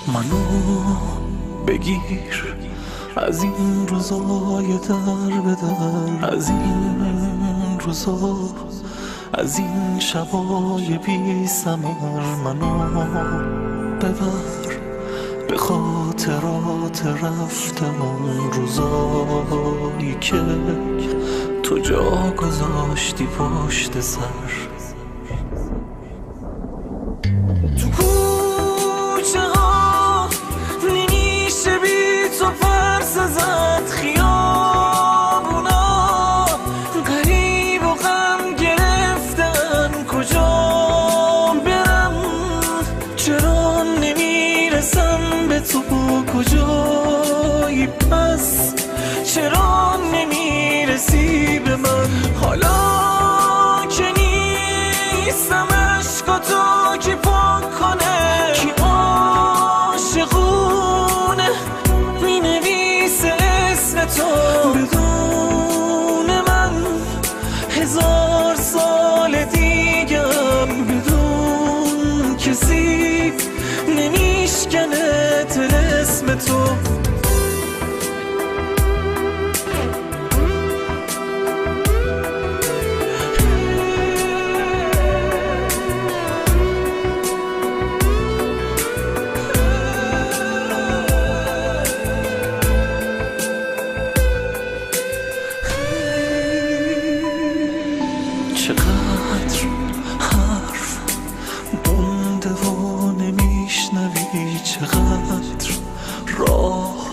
منو بگیر از این روزای در به در، از این روزا، از این شبای بی ثمر. منو ببر به خاطرات رفتمان، روزایی که تو جا گذاشتی پشت سر. تو کوچه ها نمیشه بی تو پرس زد، خیابونا غریب و غم گرفتن. کجا برم؟ چرا نمیرسم به تو؟ کجایی پس؟ چرا نمیرسی به من؟ حالا که نیستم عشقاتو کی پاک کنه؟ کی عاشقونه مینویسه اسم تو بدون من؟ هزار سال دیگم بدون کسی نمیشکنه طلسم تو. چقدر حرف بونده و نمیشنوی، چقدر راه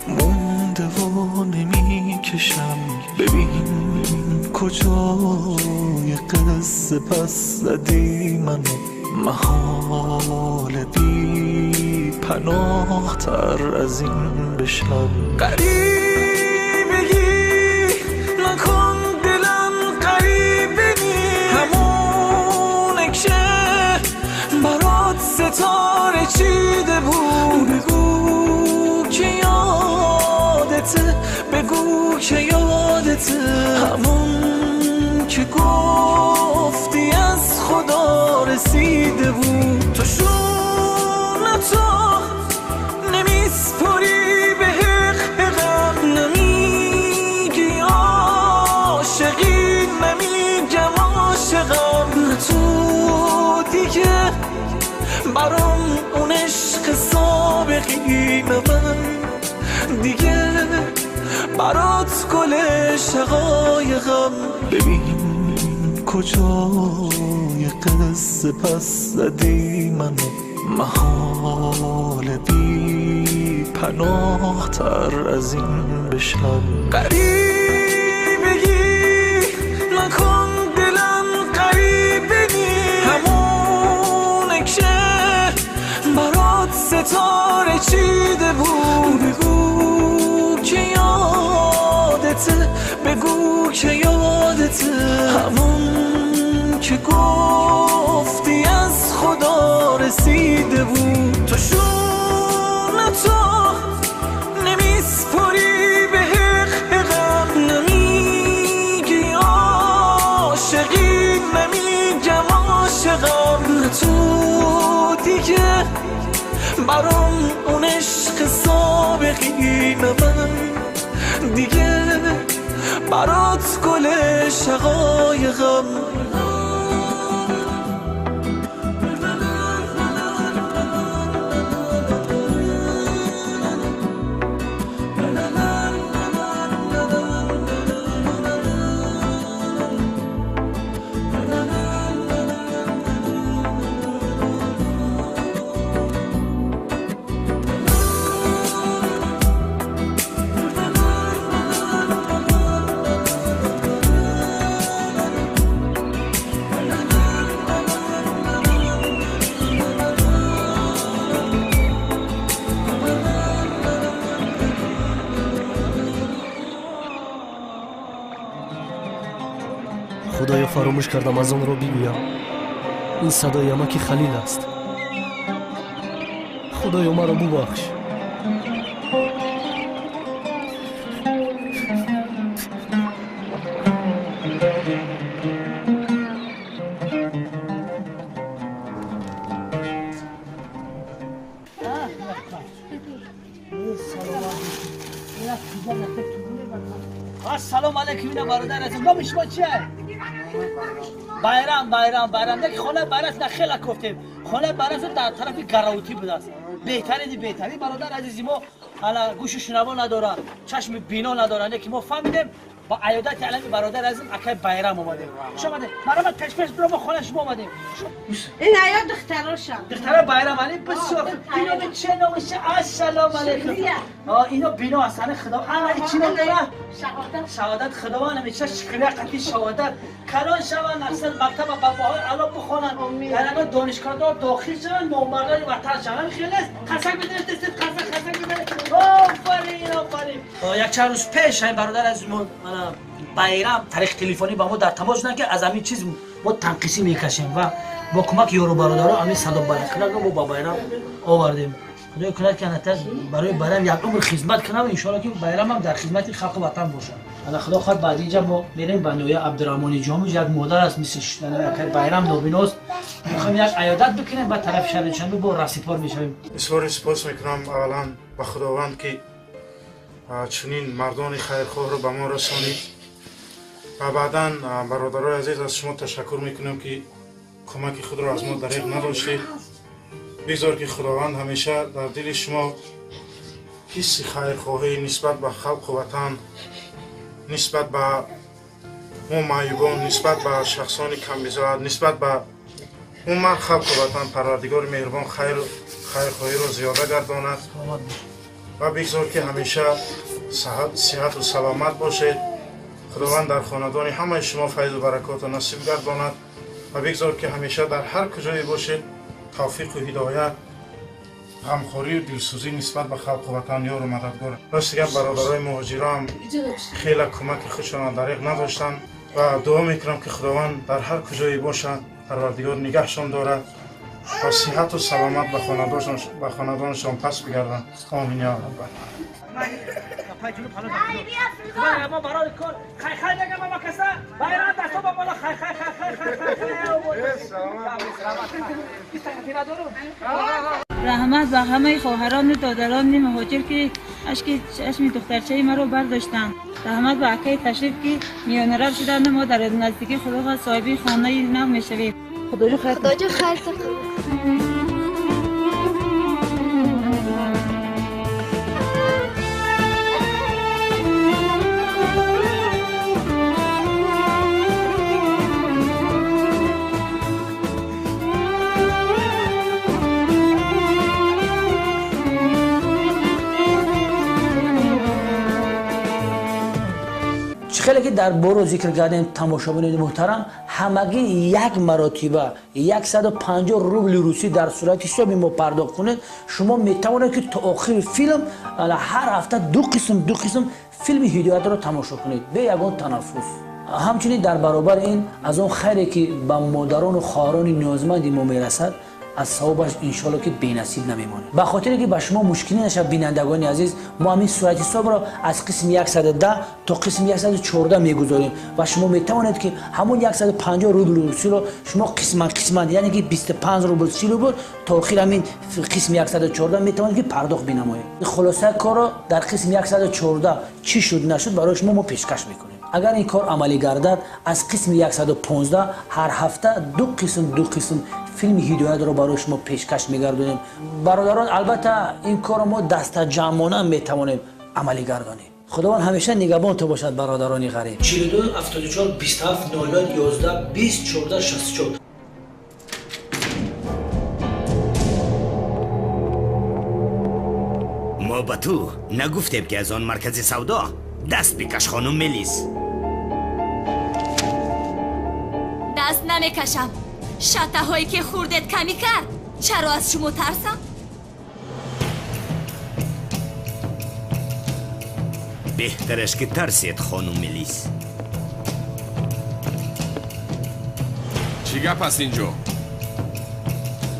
مونده و نمیکشم. ببین کجای قصه پس زدی منو، محال بی پناه تر از این بشم. غریبگی نکن دلم غریبه نی، همونه که برات ستاره چیده بود. بگو که یادته، بگو که یادته، همون که گفتی از خدا رسیده بود. تو شونتو نمیسپری به حقم، نمیگی عاشقی، نمیگم عاشقم. نه تو دیگه برام اون عشق سابقی، نه من دیگه برات گل شقایقم. ببین کجای قصه پس زدی منو، محال بی پناه تر از این بشم. غریبگی نکن دلم ستاره چیده بود بگو که یادته بگو که یادته همون که گفتی از خدا رسیده بود تو شونه تو نمیسپری به حقم نمیگی عاشقی نمیگم عاشقم نه تو دیگه برام اون عشق سابقی نه من دیگه برات گل شقایقم خدایا فراموش کردم از آن را بگویم این صدای امک خلیل است خدایا مرا ببخش سلام علیکم اینا برادر عزیزم نام شما چیه؟ bayram که خانه برات خیلی گفتیم خانه برات در طرف گراوتی بود است بهتری برادر عزیزی ما حالا گوش شنوا نداره چشم بینا نداره که ما فهمیدیم با عیادت علمی برادر عزیزم اکای bayram اومدیم شما برام تشخیص برام خانه شما اومدیم این عیاد دخترا bayram علی بسیار اینا چه نامشه السلام علیکم اینا بینا اصلا خدا انا چی نداره شهادت خداوند میشه شکریه قطعی شهادت کلان شوند اصلا مکتب باباهای الان بخونن در دانشگاه داخل شوند نومردان وطن شوند خیلی قسم بدید دست قسم بدید آفرین یک چند روز پیش این برادر از ما bayram طریق تلفنی با ما در تماس بودن که از همین چیز ما تنقیسی میکشیم و با کمک یارو برادرها همین صدا بلند کنه ما با bayram آوردیم خدای کنه که نتاج برای bayram یک عمر خدمت کنم ان شاء الله که bayram هم در خدمت خلق وطن باشه حالا خدا خواهد بعد اینجا ما میریم به نوی عبدالرحمانی جامع یک مادر است مثل bayram نوبیناست میخوایم یک عیادت بکنیم بعد طرف شهر چنبه با رسیدوار میشویم بسیار سپاس میکنم اولا به خداوند که چنین مردان خیرخواه رو به ما رسانید و بعدا برادرای عزیز از شما تشکر میکنم که کمک خود را از ما دریغ نداشتید بگذار که خداوند همیشه در دل شما حس خیرخواهی نسبت به خلق و وطن نسبت به اون معیوبان نسبت به شخصان کم‌بزاعت نسبت به عموما خلق و وطن پروردگار مهربان خیرخواهی را زیاده گرداند و بگذار که همیشه صحت و سلامت باشید خداوند در خاندان همه شما فیض و برکات و نصیب گرداند و بگذار که همیشه در هر کجایی باشید توفیق و هدایت غمخوری و دلسوزی نسبت به خلق و وطن یار و مددگار راست گپ برادرای مهاجرا هم خیلی کمک خودشان دریغ نداشتن و دعا میکنم که خداوند در هر کجایی باشد پروردگار نگهشان دارد و صحت و سلامت به خاندانشان پس بگردن آمین یا رب ما برای کار خیلی نگم ما کسا bayram دستا با بالا خیلی رحمت به همه خواهران و دادران مهاجر که چشم دخترچه مرا برداشتند رحمت به اکای تشریف که میانه رو شدند ما در نزدیکی خدا صاحبی خانه نو میشویم خدا جو خیر همچنین که در بارو ذکر کردیم تماشاگران محترم همگی یک مرتبه 150 روبل روسی در صورت حساب ما پرداخت کنید شما میتوانید که تا آخر فیلم هر هفته دو قسم فیلم هدایت رو تماشا کنید به یگان تنفس. همچنین در برابر این از اون خیری که به مادران و خواهران نیازمند ما میرسد از ثوابش انشالله که بی‌نصیب نمیمونه. به خاطر که به شما مشکلی نشه بینندگان عزیز ما همین صورت حساب را از قسم 110 تا قسم 114 میگذاریم و شما میتوانید که همون 150 روبل روسی رو شما قسمت یعنی که 25 روبل 30 روبل تا آخر همین قسم 114 میتوانید که پرداخت بنمایید. خلاصه کار را در قسم 114 چی شد نشد برای شما ما پیشکش میکنیم. اگر این کار عملی گردد از قسم 115 هر هفته دو قسم فیلم هدایت رو برای شما پیشکش میگردونیم. برادران البته این کار ما دست جمعانه میتوانیم عملی گردانیم. خداوند همیشه نگهبان تو باشد برادران غریب. 42 74 27 01 11 20 14 64. ما با تو نگفتیم که از آن مرکز سودا دست بکش خانم ملیس. دست نمیکشم. شته هایی که خوردت کمی کرد چرا از شما ترسم؟ بهترش که ترسید خانم ملیس. چی گپ هست اینجا؟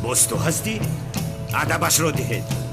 باز تو هستی؟ ادبش رو دهید.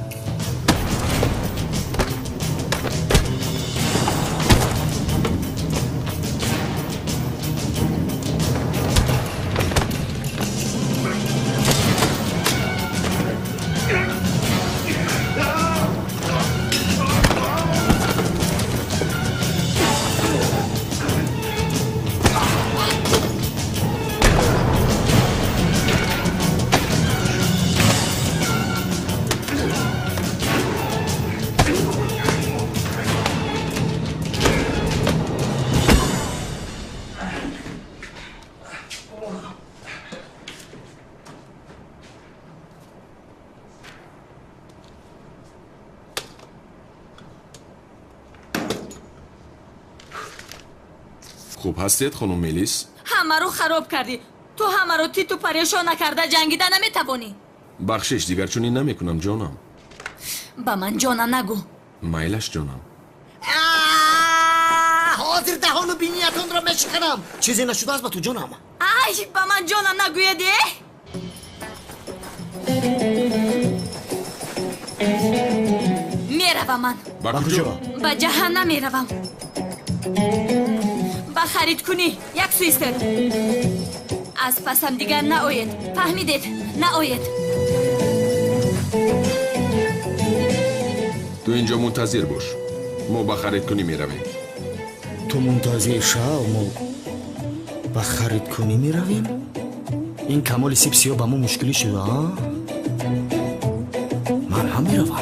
خوب هستید خانم ملیس؟ همه رو خراب کردی. تو همه رو تیتو پریشان نکرده جنگیده نمیتوانی. بخشش دیگر چونین نمیکنم جانم. با من جانم نگو. مایلش جانم. حاضر دهان و بینیتون را میشکنم. چیزی نشده است با تو جانم. ای با من جانم نگویدی؟ میروم من. با کجا؟ با جهنم میروم. با خرید کنی یک سویستر. از پسم دیگر نآید. فهمیدید؟ نآید. تو اینجا منتظر باش. ما با خرید کنی میرویم. تو منتظر شو ما با خرید کنی میرویم؟ این کمال سیب سیاه با ما مشکلی شده ها؟ من هم میروم.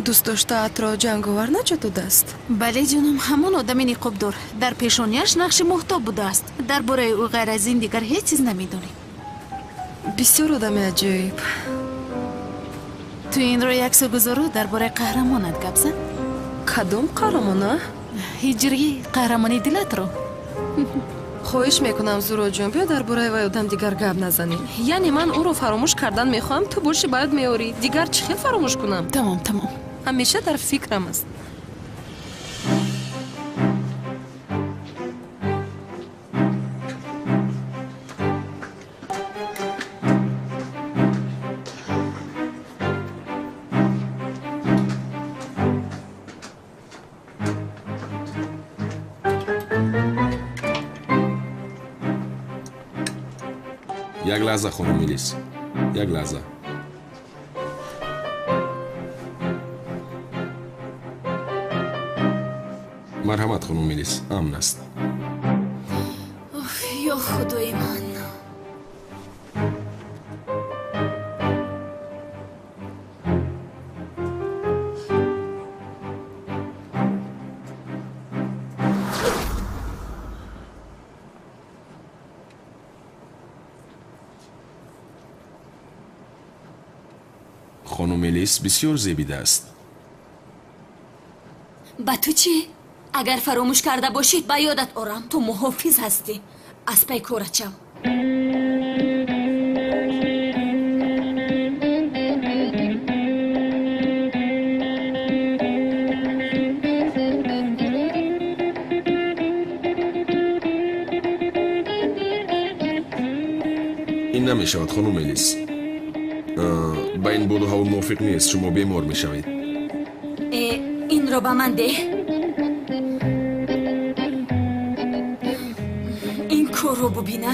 دوست داشته را جنگاور نچطور است؟ بله جانم همون آدم نقابدار در پیشانیش نقش محتاب بوده است. در باره او غیر از این دیگر هیچ چیز نمیدونیم. بسیار آدم عجیب. تو این رو یک سو گذارو در باره قهرمانت گپ زن. کدام قهرمانه؟ هجری قهرمانی دلت رو. خواهش میکنم زورا جان بیا در باره وای آدم دیگر گپ نزنی. یعنی من او رو فراموش کردن میخوام تو باشی باید میاری. دیگر چی خیلی فراموش کنم؟ تمام همیشه در فکرم است. یک لحظه خانم ملیس. یک لحظه. مرحمت خانم ملیس. امن است. یا خدای من. خانم ملیس بسیار زیبیده است. با تو چی؟ اگر فراموش کرده باشید با یادت آرم تو محافظ هستی. از پی کارت شو. این نمیشود خانم ملیس. با این بود و هوا موافق نیست. شما بیمار میشوید. این رو به من ده. این کار رو ببینه.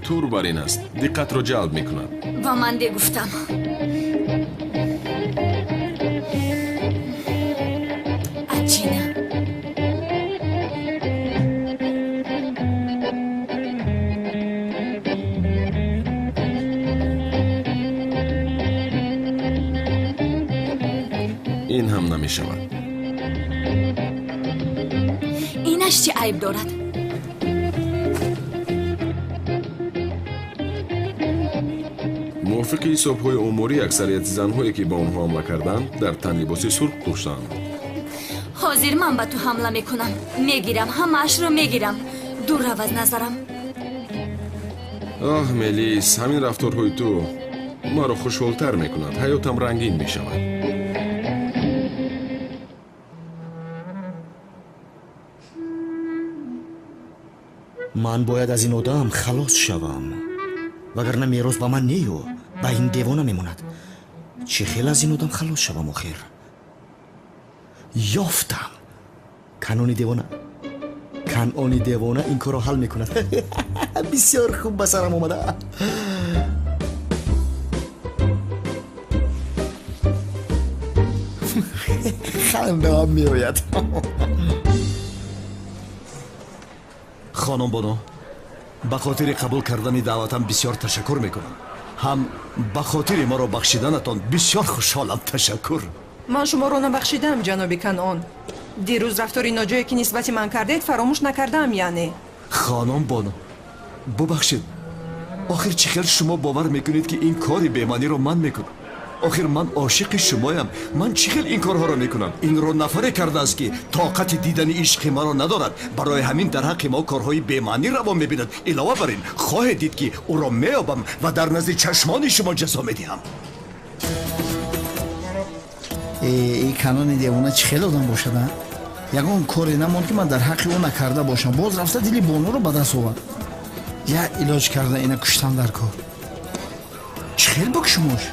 تور بر این است. دقت را جلب میکند. و من ده گفتم. عجینه. این هم نمیشود. اینش چه عیب دارد؟ موافق حساب‌های عمری اکثریت زن‌هایی که با آنها حمله کردند در تن لباس سرخ پوشیدند. حاضر من به تو حمله میکنم. میگیرم همه‌اش رو میگیرم. دور رو از نظرم. آه ملیس، همین رفتارهای تو ما را خوشحال‌تر میکند. حیاتم رنگین میشود. من باید از این آدم خلاص شوم، وگرنه میراث با من نیو با این دیوانه میموند. چه خیلی از این آدم خلاص شوم آخر. یافتم. کنونی دیوانه این کار رو حل میکند. بسیار خوب به سرم اومده. خنده هم میآید. خانم بانو، به خاطر قبول کردن دعوتم بسیار تشکر میکنم. هم به خاطر ما را بخشیدنتان بسیار خوشحالم. تشکر. من شما را نبخشیدم جناب کنعان. دیروز رفتاری ناجایی که نسبت من کردید فراموش نکردم. یعنی خانم بانو ببخشید، آخر چه خیلی شما باور میکنید که این کاری بیمانی رو من میکنم؟ آخر من عاشق شمایم. من چه خیلی این کارها رو میکنم؟ این رو نفره کرده است که طاقت دیدن عشق ما رو ندارد. برای همین در حق ما کارهای بیمانی روا میبیند. علاوه بر این خواهید دید که او را میابم و در نزد چشمان شما جزا میدهم. این کنون دیوانه چه خیلی آدم باشد. یگان کاری نماند که من در حق او نکرده باشم. باز رفته دلی بانو رو به دست آورد. یا علاج کرده اینه کشتن در کار. چه خیلی بکشماش.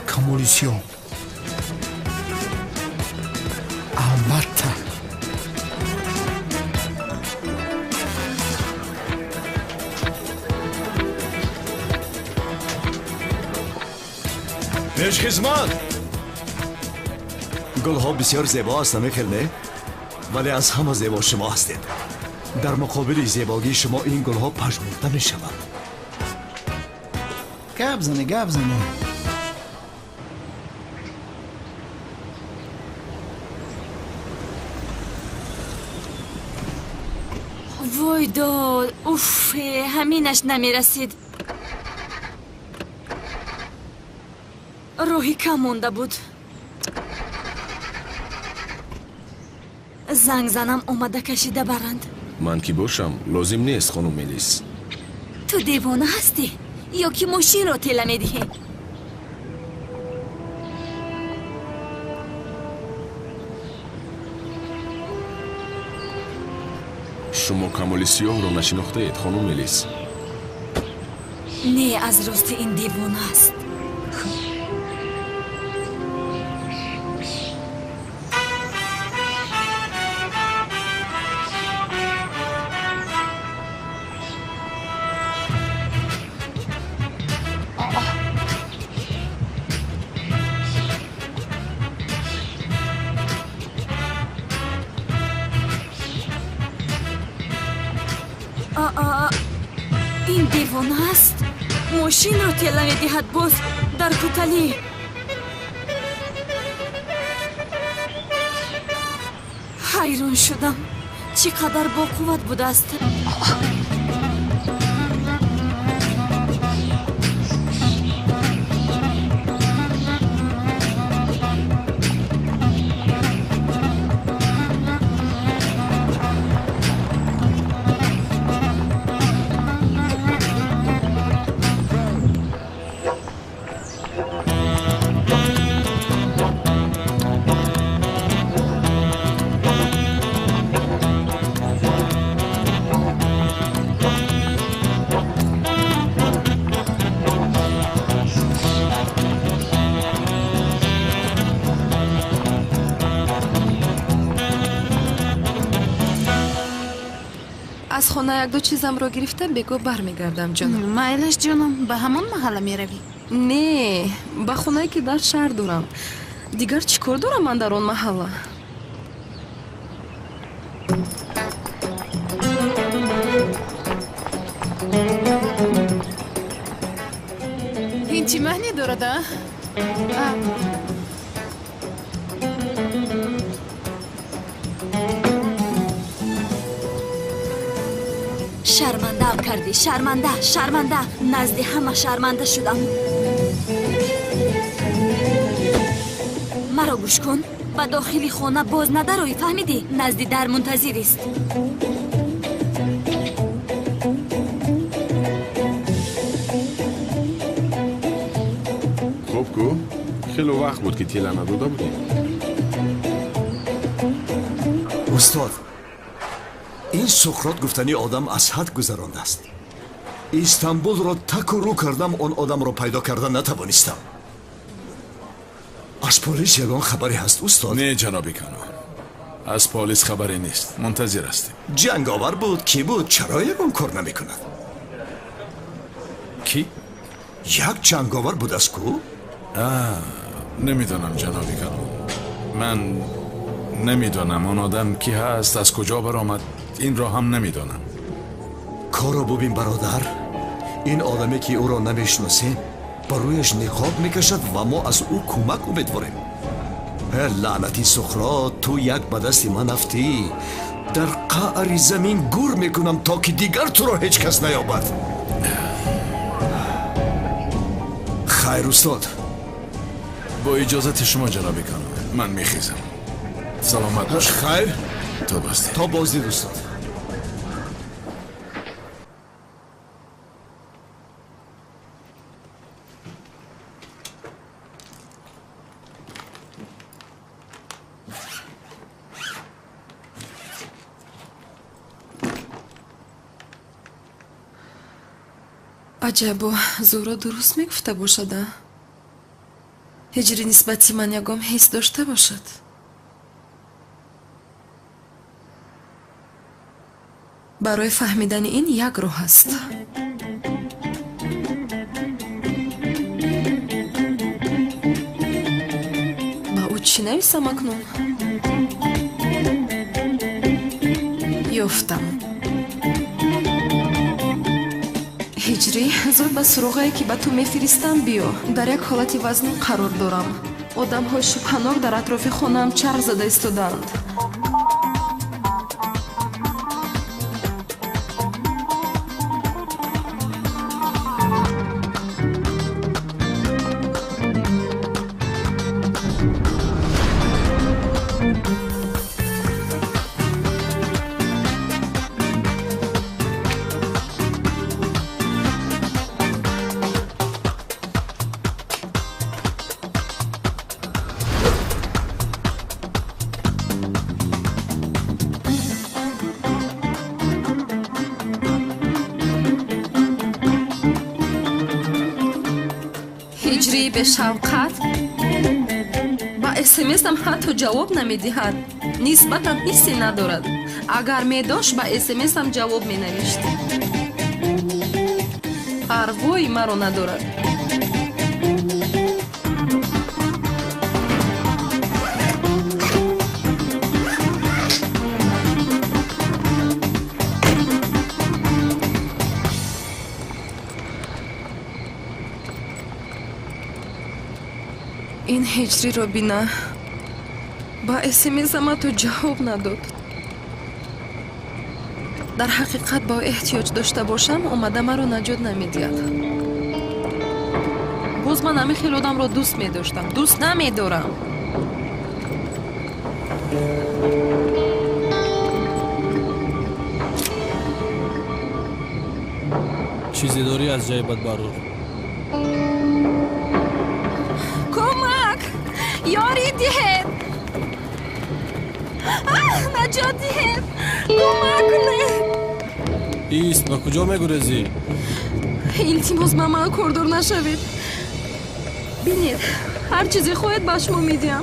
کامولیسیون البته پیش خدمت. گلها بسیار زیبا است نمیخیل نه؟ ولی از همه زیبا شما هستید. در مقابل زیبایی شما این گلها پژمرده میشوند. گپ زنه وای داد. اوف، همینش نمیرسید. روحی کم مونده بود. زنگ زنم اومده کشیده برند. من کی باشم لازم نیست خانم ملیس. تو دیوانه هستی یا که ماشین رو تله میدهی؟ شما کمال سیاه رو نشناخته اید خانم ملیس. نه، از راست این دیوانه است. ماشینро тела медиҳад боз дар кӯталӣ. ҳайрон шудам, чӣ қадар боқувват будааст. аз хона якду чизамро гирифта бего бармегардам ҷонам. майлаш ҷонам, ба ҳамон маҳалла меравӣ? Не, ба хонае ки дар шаҳр дорам. дигар чӣ кор дорам ман дар он маҳалла? ин чӣ маъне дорад? шармандаам кардӣ, шарманда, шарманда. назди ҳама шарманда шудам. маро гӯш кун. ба дохили хона боз надароӣ, фаҳмидӣ? назди дар мунтазирист. хуб ку хеле вақт буд ки тила надода будем. устод, ин Суқрот гуфтани одам аз ҳад гузарондааст. Истанбулро таку рӯ кардам, он одамро пайдо карда натавонистам. аз полис ягон хабаре ҳаст устод? Не ҷаноби канон, аз полис хабаре нест. мунтазир ҳастем. ҷанговар буд, ки буд? чаро ягон кор намекунад? Ки? як ҷанговар будааст ку? намедонам ҷаноби канон. ман намедонам он одам кӣ ҳаст, аз куҷо баромад. инро ҳам намедонам. коро бубин бародар, ин одаме ки ӯро намешиносем ба рӯяш ниқоб мекашад ва мо аз ӯ кӯмак умедворем. лаънати Суқрот, ту як ба дасти ман афтӣ. дар қаъри замин гур мекунам то ки дигар туро ҳеҷ кас наёбад. хайр устод. бо иҷозати шумо ҷаноби канон, ман мехезам. саломат бош. хайр. то басти. то боздид устод. аҷабо, зӯро дуруст мегуфта бошада? ҳиҷри нисбати ман ягом ҳис дошта бошад. барои фаҳмидани ин як роҳ аст. ба ӯ чӣ нависам акнун? ёфтам. ҳиҷрӣ, зуд ба суроғае ки ба ту мефиристам биё. дар як ҳолати вазнин қарор дорам. одамҳои шубҳанок дар атрофи хонаам чарх зада истодаанд. бешавқат ба смсам ҳатто ҷавоб намедиҳад. нисбатан ҳиссе надорад. агар медошт ба смсам ҷавоб менавишт. парвои маро надорад. ин ҳиҷриро бина ба смсама то ҷавоб надод. дар ҳақиқат бо эҳтиёҷ дошта бошам омада маро наҷот намедиҳад. боз ман ҳамин хел одамро дӯст медоштам, дӯст намедорам. چیزی داری از جای بد برور کمک یاری دهید نجات دهید کمک کنید ایست با کجا میگریزی؟ التماس با من کوردور نشوید بینید هر چیزی خواهید با شما میدیم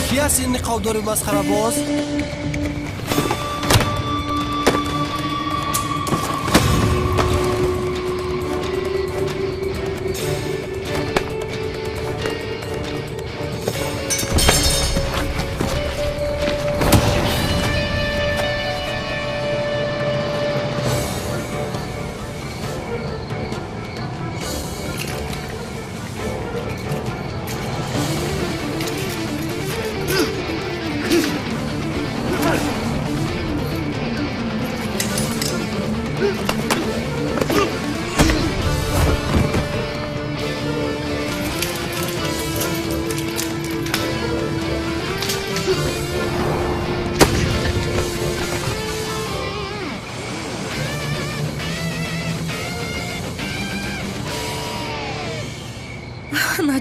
کی هست این نقابداری مسخره باز؟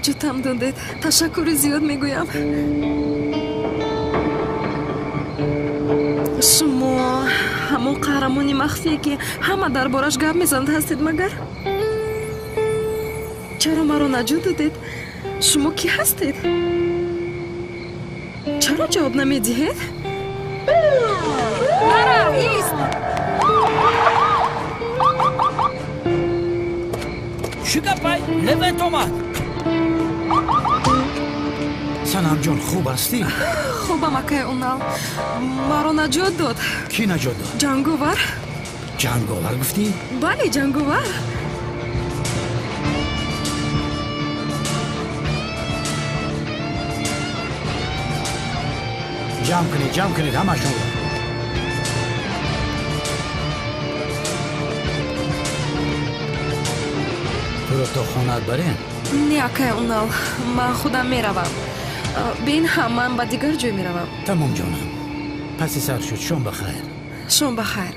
نجاتم دادید تشکر زیاد میگویم شما همون قهرمانی مخفیه که همه دربارش گپ میزنند هستید مگر چرا مرا نجات دادید شما کی هستید چرا جواب نمیدهید مرا ایست شکپای لبت اومد سنم جان خوب هستی؟ خوبم اکای اونال مرا نجات داد کی نجات داد؟ جنگاور جنگاور گفتی؟ بله جنگاور جمع کنید همه شما تو رو تا خانت بریم؟ نه اکای اونال من خودم میروم بین من با دیگر جای میروم تمام جانم پسی سر شد شام بخیر شام بخیر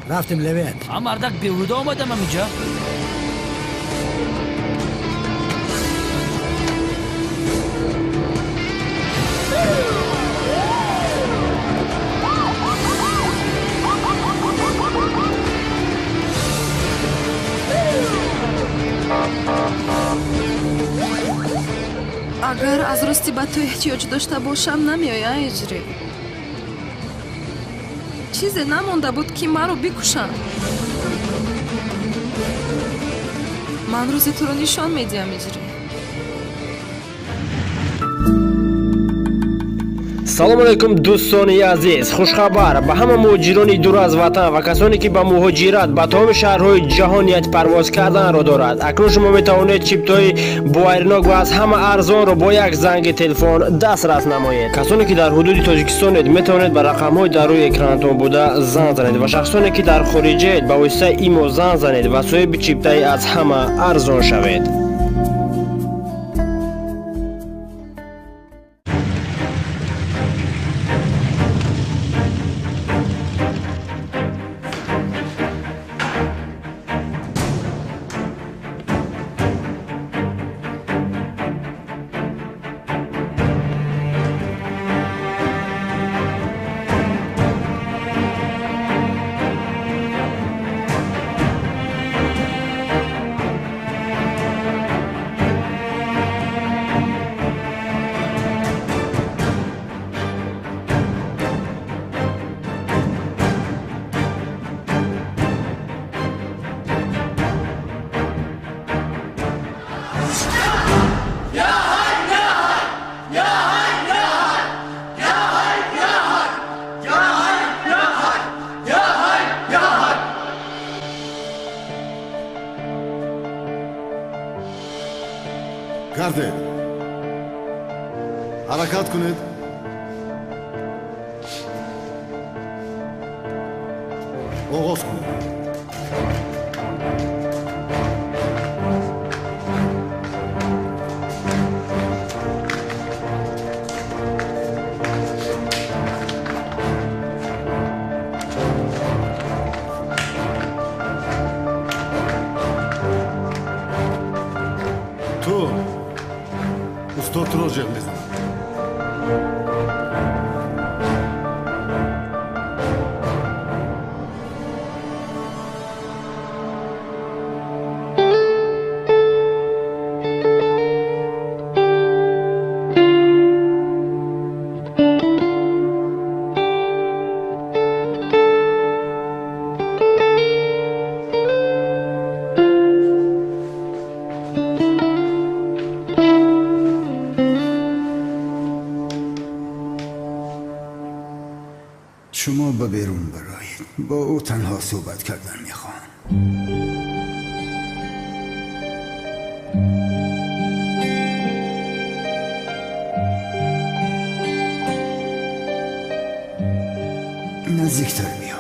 رفتیم لوید مردک بیهوده آمدم اینجا اگر از راستی به تو احتیاج داشته باشم نمیای اجری چیزی نمونده بود که من رو بکشم من روزی تو رو نشان میدیم اجری салому алайкум дӯстони азиз хушхабар ба ҳама муҳоҷирони дур аз ватан ва касоне ки ба муҳоҷират ба тамоми шаҳрҳои ҷаҳон ният парвоз карданро дорад акнун шумо метавонед чиптҳои боайрнок ва аз ҳама арзонро бо як занги телефон дастрас намоед касоне ки дар ҳудуди тоҷикистонед метавонед ба рақамҳои дар рӯи экранатон буда зан занед ва шахсоне ки дар хориҷаед ба воситаи имо зан занед ва соҳиби чиптаи аз ҳама арзон шавед کردید حرکت کنید آغاز کنید تو استاد رو جمع بزن شما به بیرون برایید با او تنها صحبت کردن میخوام نزدیکتر بیا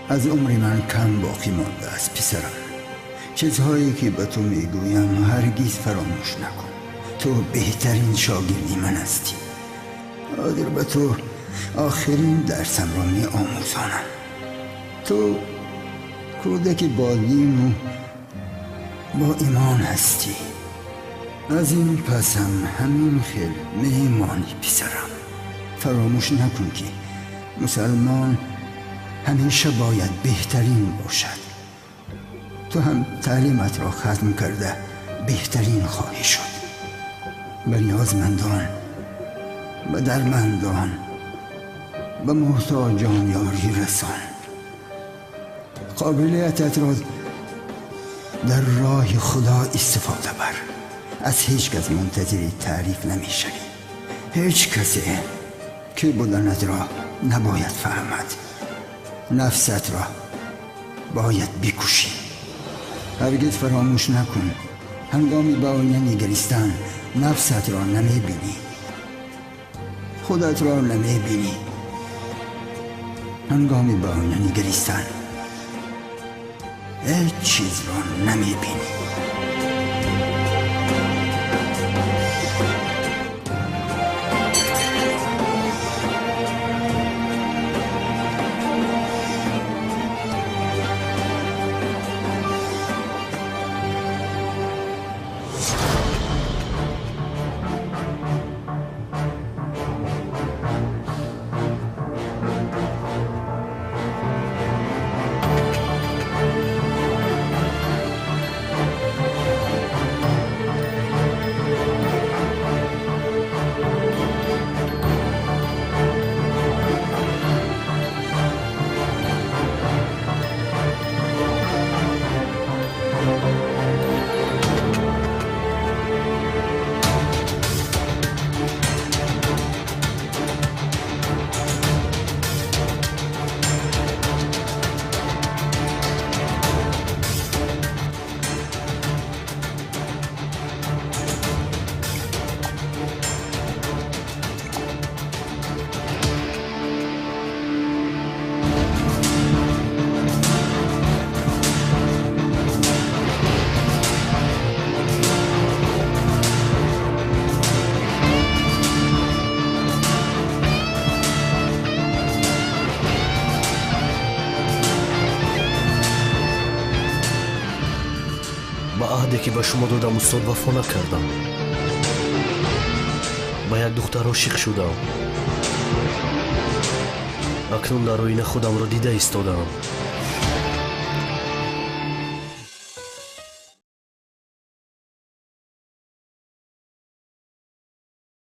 از عمر من کم باقی مانده است پسرم چیزهایی که به تو میگویم هرگز فراموش نکن تو بهترین شاگردی من هستی قادر به تو آخرین درسم را می آموزانم تو کودک با دین و با ایمان هستی از این پس هم همین خیل میمانی پسرم فراموش نکن که مسلمان همیشه باید بهترین باشد تو هم تعلیمت را ختم کرده بهترین خواهی شد به نیازمندان به درمندان به محتاجان یاری رسان قابلیتت را در راه خدا استفاده بر از هیچ کس منتظر تعریف نمیشوی هیچ کسی که بودنت را نباید فهمد نفست را باید بکشی هرگز فراموش نکن هنگامی به آینه نگریستن نفست را نمیبینی خودت را نمیبینی هنگامی به آینه نگریستن هیچ چیز را نمیبینی عهدی که به شما دادم استاد وفا نکردم با یک دختر عاشق شدم اکنون در آینه خودم را دیده ایستادم